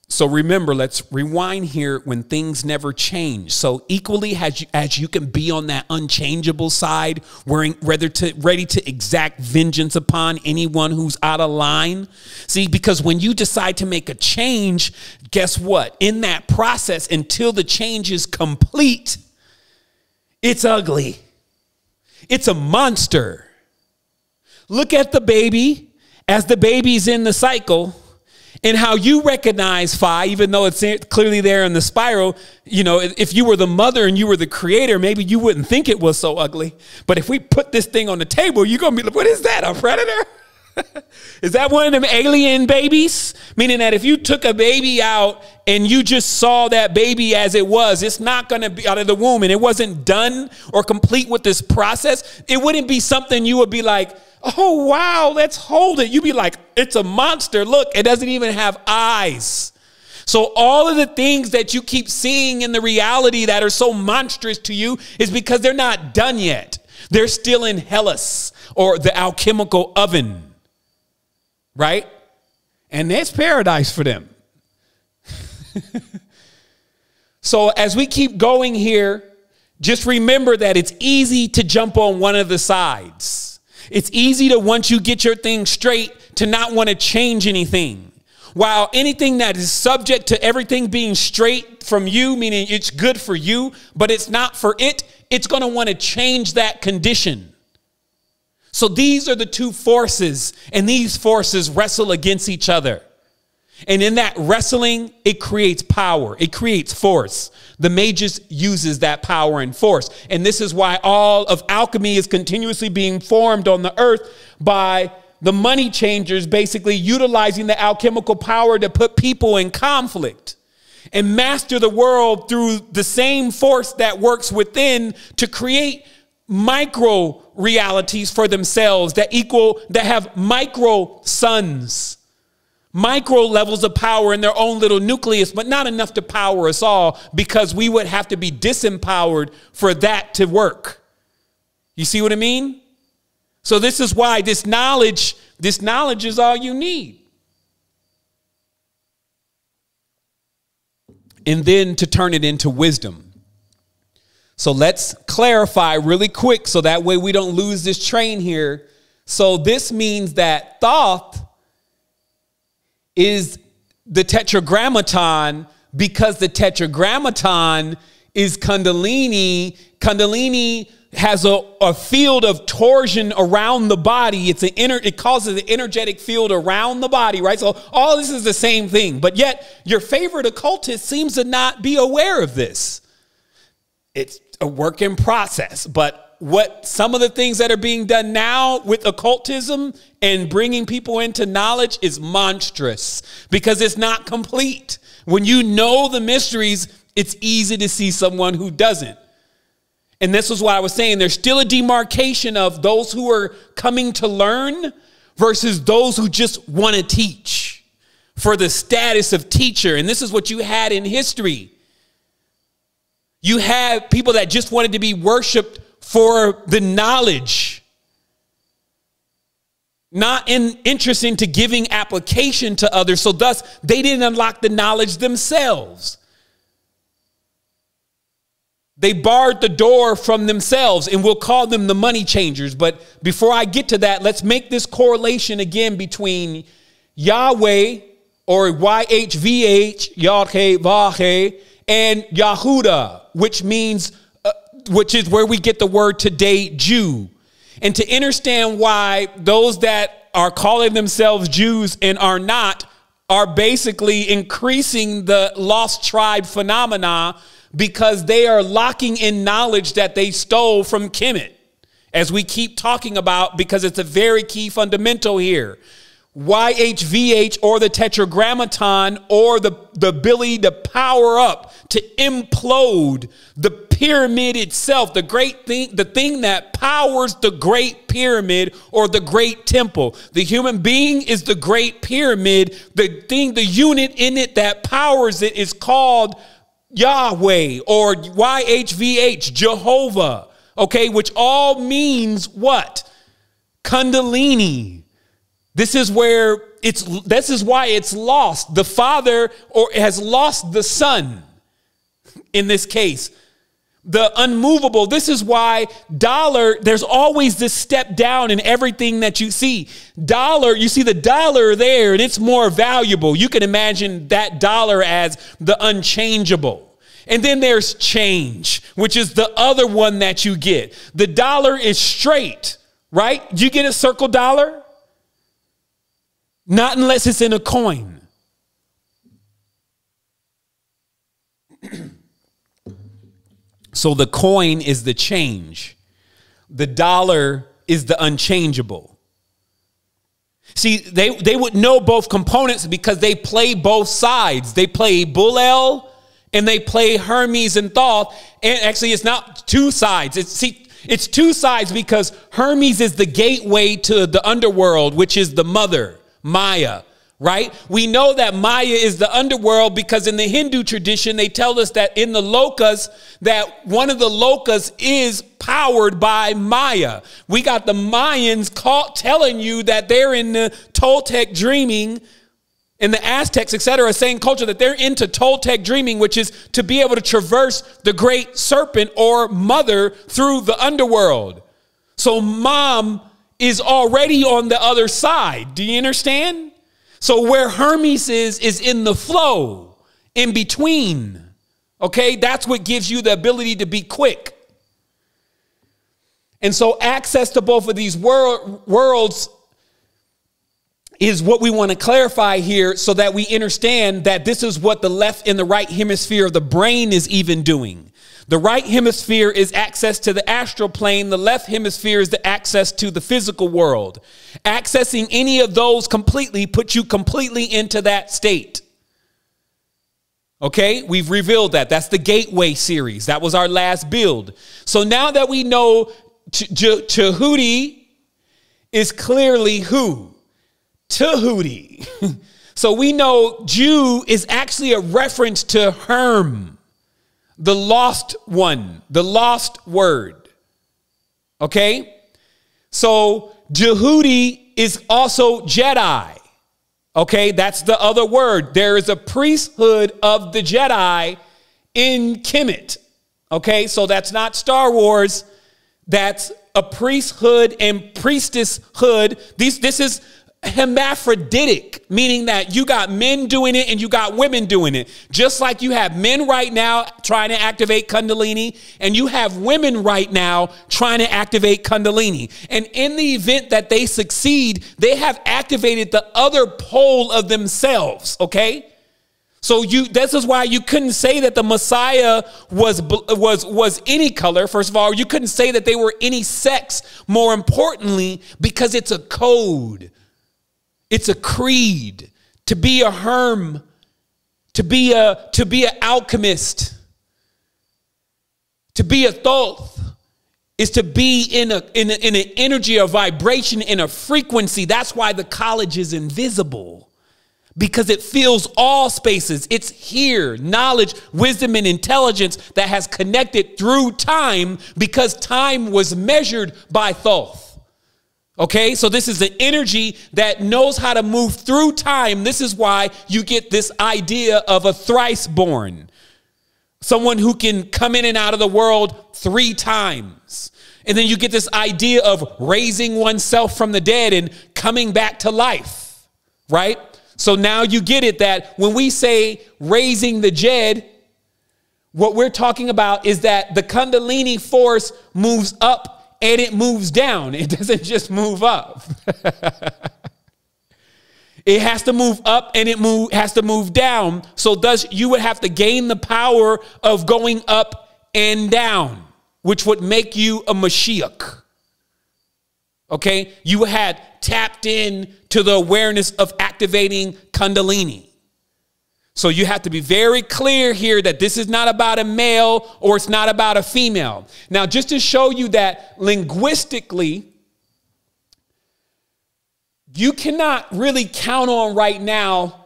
So remember, let's rewind here when things never change. So equally as you can be on that unchangeable side, ready to exact vengeance upon anyone who's out of line. See, because when you decide to make a change, guess what? In that process, until the change is complete, it's ugly. It's a monster. Look at the baby as the baby's in the cycle. And how you recognize Phi, even though it's clearly there in the spiral. If you were the mother and you were the creator, maybe you wouldn't think it was so ugly. But if we put this thing on the table, you're going to be like, what is that, a predator? Is that one of them alien babies? Meaning that if you took a baby out and you just saw that baby as it was, it's not going to be out of the womb, and it wasn't done or complete with this process, it wouldn't be something you would be like, oh, wow, let's hold it. You'd be like, it's a monster. Look, it doesn't even have eyes. So all of the things that you keep seeing in the reality that are so monstrous to you is because they're not done yet. They're still in Hellas, or the alchemical oven, right? And there's paradise for them. So as we keep going here, just remember that it's easy to jump on one of the sides. It's easy to, once you get your thing straight, to not want to change anything. While anything that is subject to everything being straight from you, meaning it's good for you, but it's not for it, it's going to want to change that condition. So these are the two forces, and these forces wrestle against each other. And in that wrestling, it creates power. It creates force. The magus uses that power and force. And this is why all of alchemy is continuously being formed on the earth by the money changers, basically utilizing the alchemical power to put people in conflict and master the world through the same force that works within to create micro realities for themselves that have micro suns. Micro levels of power in their own little nucleus, but not enough to power us all, because we would have to be disempowered for that to work. You see what I mean? So this is why this knowledge is all you need. And then to turn it into wisdom. So let's clarify really quick so that way we don't lose this train here. So this means that thought is the tetragrammaton, because the tetragrammaton is Kundalini. Kundalini has a field of torsion around the body. It causes an energetic field around the body, right? So all this is the same thing, but yet your favorite occultist seems to not be aware of this. It's a work in process, but what some of the things that are being done now with occultism and bringing people into knowledge is monstrous, because it's not complete. When you know the mysteries, it's easy to see someone who doesn't. And this is why I was saying there's still a demarcation of those who are coming to learn versus those who just want to teach for the status of teacher. And this is what you had in history. You had people that just wanted to be worshiped for the knowledge, not interested into giving application to others. So thus, they didn't unlock the knowledge themselves. They barred the door from themselves, and we'll call them the money changers. But before I get to that, let's make this correlation again between Yahweh, or YHVH, Yahweh, and Yahuda, which means which is where we get the word today, Jew. And to understand why those that are calling themselves Jews and are not are basically increasing the lost tribe phenomena, because they are locking in knowledge that they stole from Kemet, as we keep talking about, because it's a very key fundamental here. YHVH, or the tetragrammaton, or the ability to power up, to implode the pyramid itself, the great thing, the thing that powers the great pyramid or the great temple. The human being is the great pyramid. The thing, the unit in it that powers it is called Yahweh, or YHVH, Jehovah, okay, which all means what? Kundalini. This is why it's lost. The Father has lost the Son in this case. The unmovable. This is why there's always this step down in everything that you see. You see the dollar there, and it's more valuable. You can imagine that dollar as the unchangeable. And then there's change, which is the other one that you get. The dollar is straight, right? You get a circle dollar? Not unless it's in a coin. So the coin is the change. The dollar is the unchangeable. See, they would know both components because they play both sides. They play Bull and they play Hermes and Thoth. And actually, it's not two sides. It's two sides because Hermes is the gateway to the underworld, which is the mother, Maya, right? We know that Maya is the underworld because in the Hindu tradition, they tell us that in the lokas, that one of the lokas is powered by Maya. We got the Mayans telling you that they're in the Toltec dreaming, and the Aztecs, etc., saying culture that they're into Toltec dreaming, which is to be able to traverse the great serpent or mother through the underworld. So mom is already on the other side. Do you understand? So where Hermes is in the flow, in between. Okay, that's what gives you the ability to be quick. And so access to both of these worlds is what we want to clarify here so that we understand that this is what the left and the right hemisphere of the brain is even doing. The right hemisphere is access to the astral plane. The left hemisphere is the access to the physical world. Accessing any of those completely puts you completely into that state. Okay, we've revealed that. That's the Gateway series. That was our last build. So now that we know Jehudi is clearly who? Tahuti. So we know Jew is actually a reference to Herm, the lost one, the lost word. Okay, so Jehudi is also Jedi. Okay, that's the other word. There is a priesthood of the Jedi in Kemet. Okay, so that's not Star Wars. That's a priesthood and priestesshood. This is hermaphroditic, meaning that you got men doing it and you got women doing it. Just like you have men right now trying to activate Kundalini and you have women right now trying to activate Kundalini. And in the event that they succeed, they have activated the other pole of themselves. Okay. So this is why you couldn't say that the Messiah was any color. First of all, you couldn't say that they were any sex. More importantly, because it's a code. It's a creed. To be a Herm, to be an alchemist, to be a Thoth is to be in an energy, a vibration, in a frequency. That's why the college is invisible. Because it fills all spaces. It's here, knowledge, wisdom, and intelligence that has connected through time because time was measured by Thoth. Okay, so this is an energy that knows how to move through time. This is why you get this idea of a thrice born. Someone who can come in and out of the world 3 times. And then you get this idea of raising oneself from the dead and coming back to life, right? So now you get it that when we say raising the Djed, what we're talking about is that the Kundalini force moves up and it moves down. It doesn't just move up. It has to move up and it has to move down. So thus you would have to gain the power of going up and down, which would make you a Mashiach. Okay, you had tapped in to the awareness of activating Kundalini. So you have to be very clear here that this is not about a male or it's not about a female. Now, just to show you that linguistically, you cannot really count on right now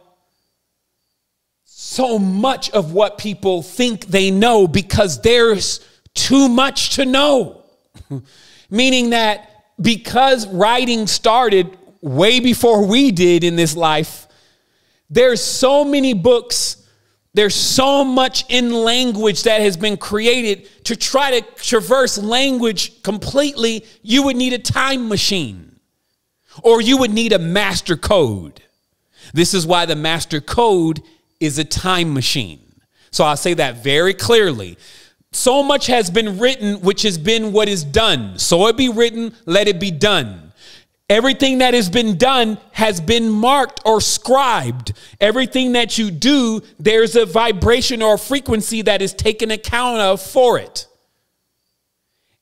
so much of what people think they know because there's too much to know. Meaning that because writing started way before we did in this life, there's so many books, there's so much in language that has been created to try to traverse language completely. You would need a time machine or you would need a master code. This is why the master code is a time machine. So I'll say that very clearly. So much has been written, which has been what is done. So it be written, let it be done. Everything that has been done has been marked or scribed. Everything that you do, there's a vibration or a frequency that is taken account of for it.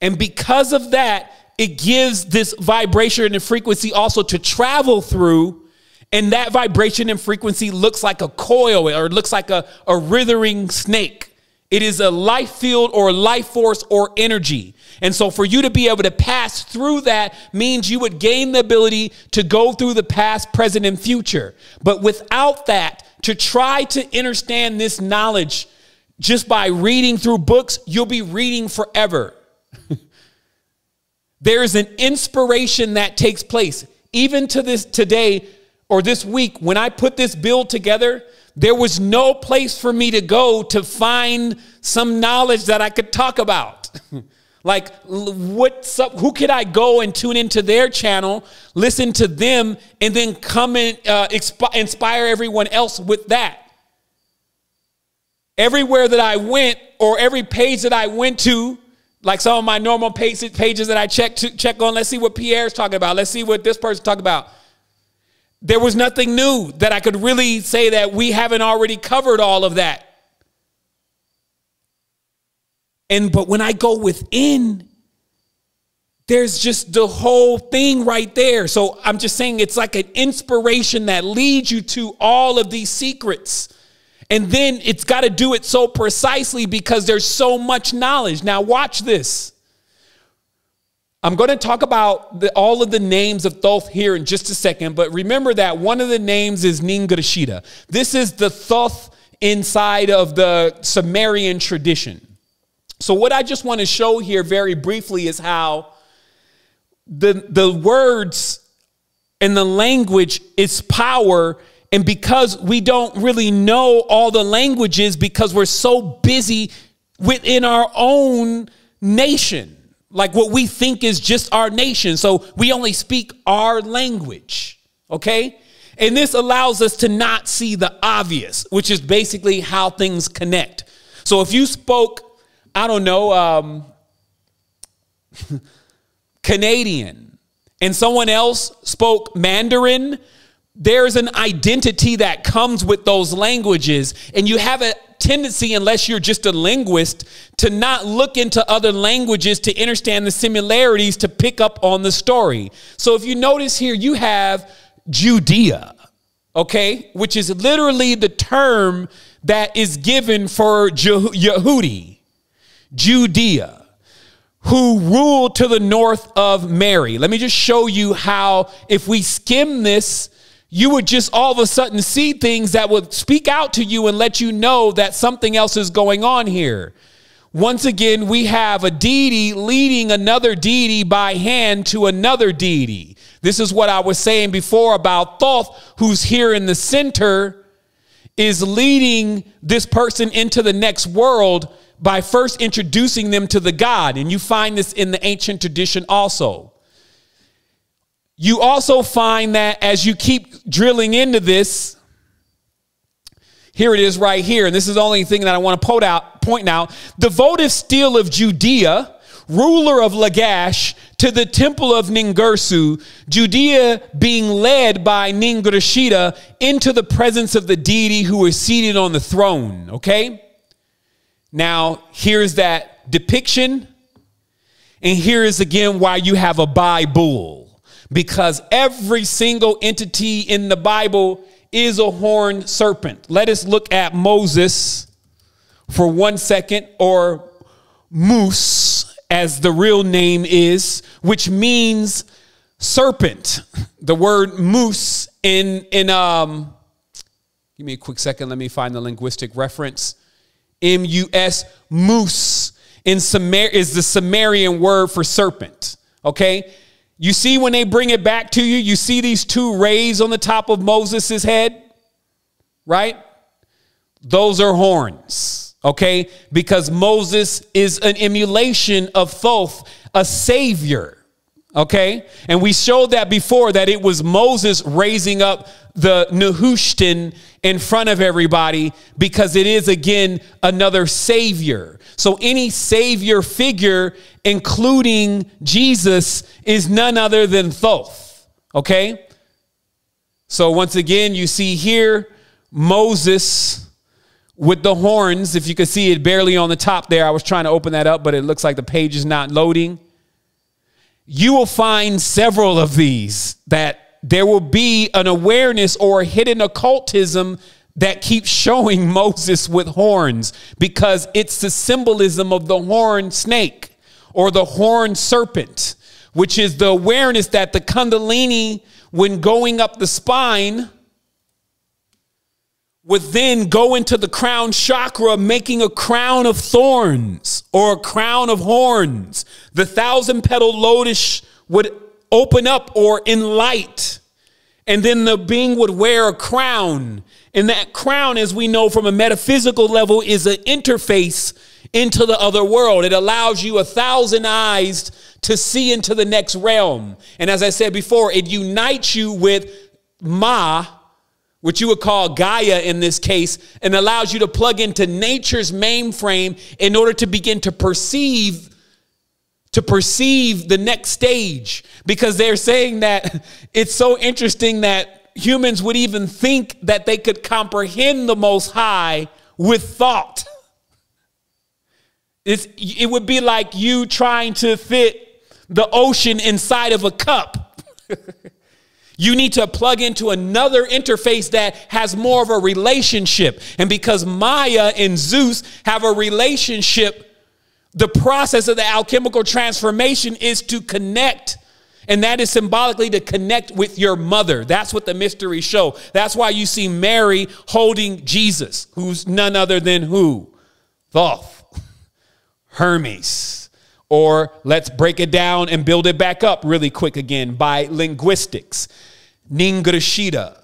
And because of that, it gives this vibration and frequency also to travel through. And that vibration and frequency looks like a coil or looks like a writhing snake. It is a life field or life force or energy. And so for you to be able to pass through that means you would gain the ability to go through the past, present, and future. But without that, to try to understand this knowledge just by reading through books, you'll be reading forever. There is an inspiration that takes place. Even to this today or this week, when I put this build together, there was no place for me to go to find some knowledge that I could talk about. Like, what's up? Who could I go and tune into their channel, listen to them, and then come and inspire everyone else with that? Everywhere that I went, or every page that I went to, like some of my normal pages that I check on, let's see what Pierre's talking about. Let's see what this person's talking about. There was nothing new that I could really say that we haven't already covered all of that. But when I go within, there's just the whole thing right there. So I'm just saying it's like an inspiration that leads you to all of these secrets. And then it's got to do it so precisely because there's so much knowledge. Now watch this. I'm going to talk about all of the names of Thoth here in just a second, but remember that one of the names is Ningrashita. This is the Thoth inside of the Sumerian tradition. So what I just want to show here very briefly is how the words and the language is power. And because we don't really know all the languages because we're so busy within our own nation. Like what we think is just our nation. So we only speak our language. Okay. And this allows us to not see the obvious, which is basically how things connect. So if you spoke, I don't know, Canadian and someone else spoke Mandarin, there's an identity that comes with those languages. And you have a tendency, unless you're just a linguist, to not look into other languages to understand the similarities to pick up on the story. So if you notice here, you have Judea, okay, which is literally the term that is given for Yehudi, Judea, who ruled to the north of Mary. Let me just show you how, if we skim this, you would just all of a sudden see things that would speak out to you and let you know that something else is going on here. Once again, we have a deity leading another deity by hand to another deity. This is what I was saying before about Thoth, who's here in the center, is leading this person into the next world by first introducing them to the God. And you find this in the ancient tradition also. You also find that as you keep drilling into this, here it is right here. And this is the only thing that I want to point out. The votive steel of Judea, ruler of Lagash, to the temple of Ningersu, Judea being led by Ningrashita into the presence of the deity who is seated on the throne. Okay. Now here's that depiction. And here is again why you have a Bible. Because every single entity in the Bible is a horned serpent. Let us look at Moses for 1 second, or Moose, as the real name is, which means serpent. The word moose give me a quick second. Let me find the linguistic reference. M-U-S, moose, is the Sumerian word for serpent. Okay. You see, when they bring it back to you, you see these two rays on the top of Moses' head, right? Those are horns, okay? Because Moses is an emulation of Thoth, a savior, okay? And we showed that before, that it was Moses raising up the Nehushtan in front of everybody, because it is, again, another savior. So any savior figure, including Jesus, is none other than Thoth. Okay. So once again, you see here Moses with the horns. If you can see it barely on the top there, I was trying to open that up, but it looks like the page is not loading. You will find several of these, that there will be an awareness or a hidden occultism that keeps showing Moses with horns, because it's the symbolism of the horned snake or the horned serpent, which is the awareness that the Kundalini, when going up the spine, would then go into the crown chakra, making a crown of thorns or a crown of horns. The 1,000-petal lotus would open up or enlight, and then the being would wear a crown. And that crown, as we know from a metaphysical level, is an interface into the other world. It allows you 1,000 eyes to see into the next realm. And as I said before, it unites you with Ma, which you would call Gaia in this case, and allows you to plug into nature's mainframe in order to begin to perceive the next stage. Because they're saying that it's so interesting that humans would even think that they could comprehend the Most High with thought. It would be like you trying to fit the ocean inside of a cup. You need to plug into another interface that has more of a relationship. And because Maya and Zeus have a relationship, the process of the alchemical transformation is to connect. And that is symbolically to connect with your mother. That's what the mysteries show. That's why you see Mary holding Jesus, who's none other than who? Thoth, Hermes. Or let's break it down and build it back up really quick again by linguistics. Ningrashita,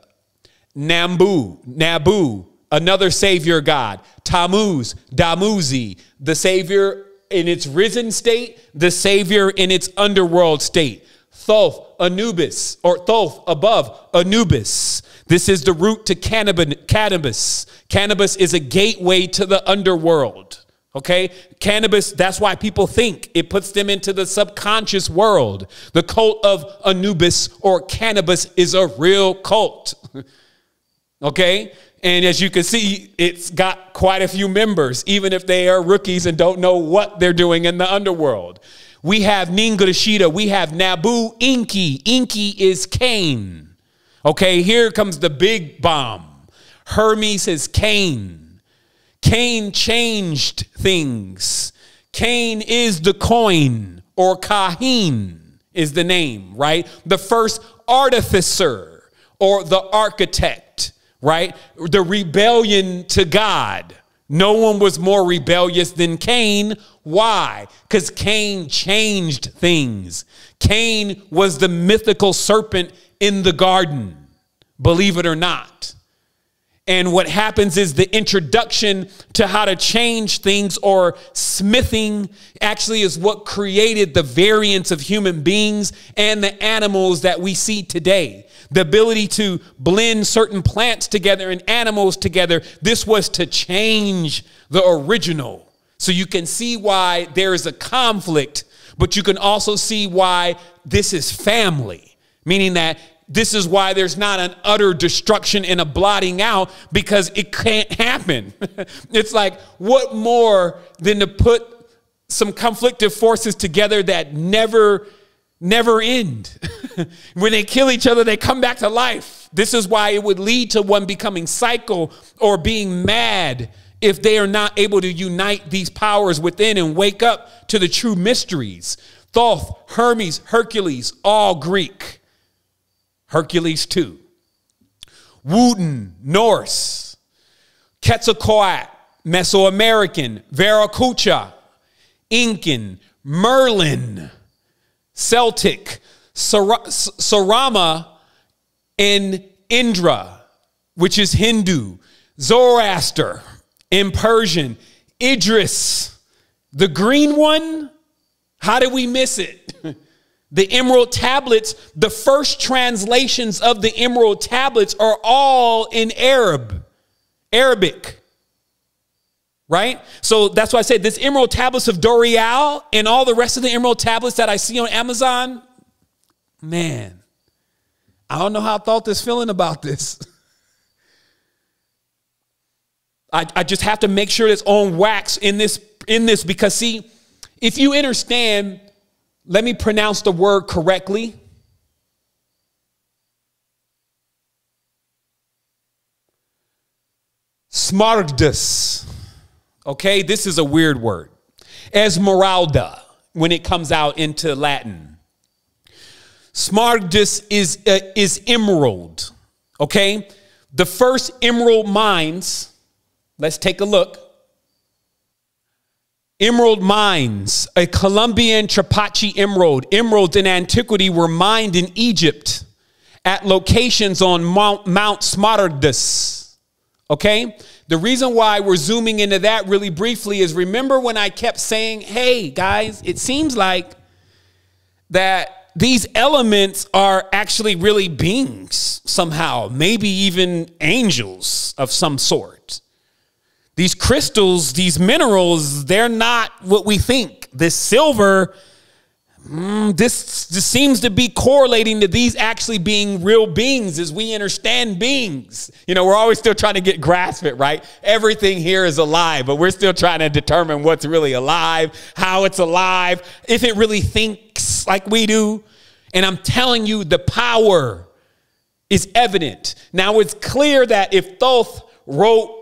Nabu, another savior god. Tammuz, Damuzi, the savior in its risen state, the savior in its underworld state. Thoth, Anubis, or Thoth above Anubis. This is the root to cannabis. Cannabis is a gateway to the underworld. Okay, cannabis, that's why people think it puts them into the subconscious world. The cult of Anubis or cannabis is a real cult. Okay, and as you can see, it's got quite a few members, even if they are rookies and don't know what they're doing in the underworld. We have Ningrashita, we have Nabu, Enki. Enki is Cain. Okay, here comes the big bomb. Hermes is Cain. Cain changed things. Cain is the coin, or Kahin is the name, right? The first artificer or the architect, right? The rebellion to God. No one was more rebellious than Cain. Why? Because Cain changed things. Cain was the mythical serpent in the garden, believe it or not. And what happens is the introduction to how to change things, or smithing, actually is what created the variance of human beings and the animals that we see today. The ability to blend certain plants together and animals together. This was to change the original. So you can see why there is a conflict, but you can also see why this is family, meaning that this is why there's not an utter destruction and a blotting out, because it can't happen. It's like, what more than to put some conflictive forces together that never end? When they kill each other, they come back to life. This is why it would lead to one becoming psycho or being mad if they are not able to unite these powers within and wake up to the true mysteries. Thoth, Hermes, Hercules, all Greek. Hercules too. Wooten, Norse. Quetzalcoatl, Mesoamerican. Viracocha, Incan. Merlin, Celtic. Sarama and Indra, which is Hindu. Zoroaster in Persian. Idris, the green one. How did we miss it? The Emerald Tablets, the first translations of the Emerald Tablets are all in Arabic, right? So that's why I said this Emerald Tablets of Dorial and all the rest of the Emerald Tablets that I see on Amazon, man, I don't know how Thoth is feeling about this. I just have to make sure it's on wax in this because, see, if you understand, let me pronounce the word correctly. Smaragdus. Okay, this is a weird word. Esmeralda, when it comes out into Latin. Smaragdus is emerald. Okay, the first emerald mines. Let's take a look. Emerald mines, a Colombian Trapache emerald. Emeralds in antiquity were mined in Egypt at locations on Mount Smaragdus. Okay? The reason why we're zooming into that really briefly is, remember when I kept saying, hey, guys, it seems like that these elements are actually really beings somehow, maybe even angels of some sort. These crystals, these minerals, they're not what we think. This silver, this seems to be correlating to these actually being real beings as we understand beings. You know, we're always still trying to grasp it, right? Everything here is alive, but we're still trying to determine what's really alive, how it's alive, if it really thinks like we do. And I'm telling you, the power is evident. Now, it's clear that if Thoth wrote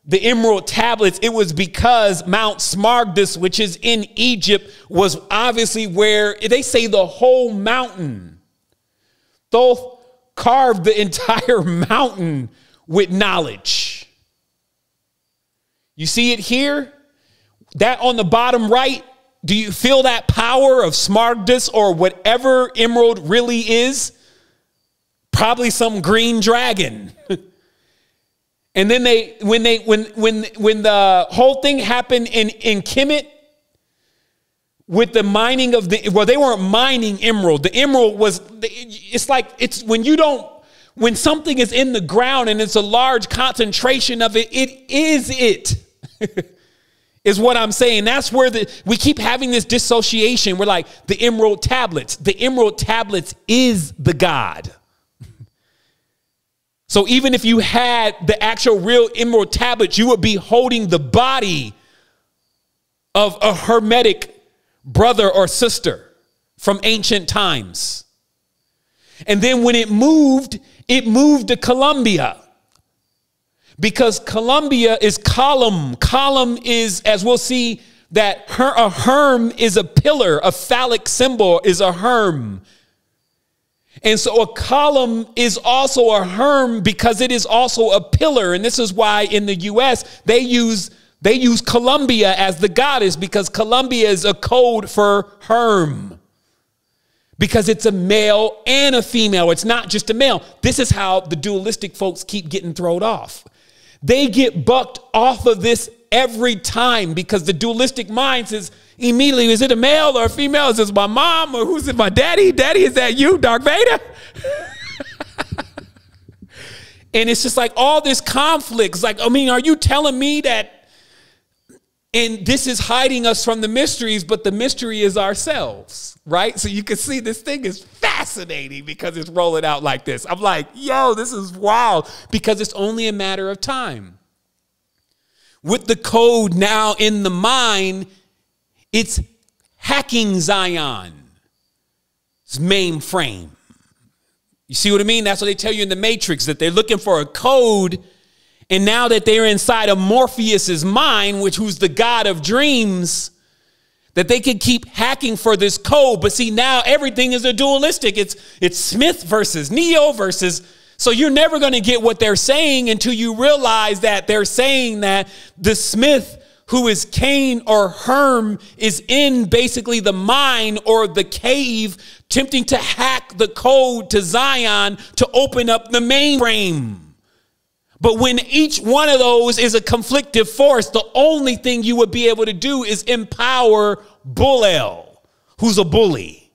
the emerald tablets, it was because Mount Smaragdus, which is in Egypt, was obviously where they say the whole mountain. Thoth carved the entire mountain with knowledge. You see it here? That on the bottom right, do you feel that power of Smaragdus or whatever emerald really is? Probably some green dragon. And then when the whole thing happened in Kemet with the mining of they weren't mining emerald. The emerald was, when something is in the ground and it's a large concentration of it, it is is what I'm saying. That's where we keep having this dissociation. We're like the emerald tablets is the God. So even if you had the actual real emerald tablets, you would be holding the body of a hermetic brother or sister from ancient times. And then when it moved to Columbia, because Columbia is column. Column is, as we'll see, that a herm is a pillar. A phallic symbol is a herm. And so a column is also a herm because it is also a pillar. And this is why in the U.S. they use Columbia as the goddess, because Columbia is a code for herm. Because it's a male and a female. It's not just a male. This is how the dualistic folks keep getting thrown off. They get bucked off of this every time because the dualistic mind says immediately, is it a male or a female? Is this my mom or who's it? My daddy? Daddy, is that you, Darth Vader? And it's just like all this conflict. It's like, I mean, are you telling me that? And this is hiding us from the mysteries, but the mystery is ourselves, right? So you can see this thing is fascinating because it's rolling out like this. I'm like, yo, this is wild because it's only a matter of time. With the code now in the mind, it's hacking Zion's mainframe. You see what I mean? That's what they tell you in the Matrix, that they're looking for a code. And now that they're inside of Morpheus's mind, who's the god of dreams, that they can keep hacking for this code. But see, now everything is a dualistic. It's Smith versus Neo versus. So you're never going to get what they're saying until you realize that they're saying that the Smith, who is Cain or Herm, is in basically the mine or the cave, attempting to hack the code to Zion to open up the mainframe. But when each one of those is a conflictive force, the only thing you would be able to do is empower Bull-El, who's a bully.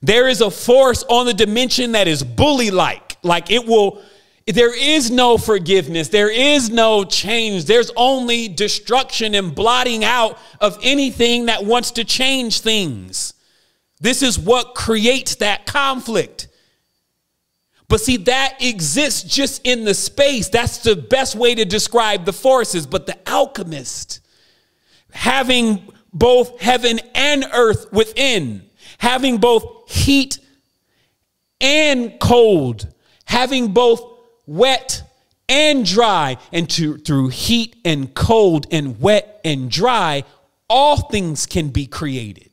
There is a force on the dimension that is bully-like. There is no forgiveness. There is no change. There's only destruction and blotting out of anything that wants to change things. This is what creates that conflict. But see, that exists just in the space. That's the best way to describe the forces. But the alchemist, having both heaven and earth within, having both heat and cold, having both wet and dry, and through heat and cold and wet and dry, all things can be created.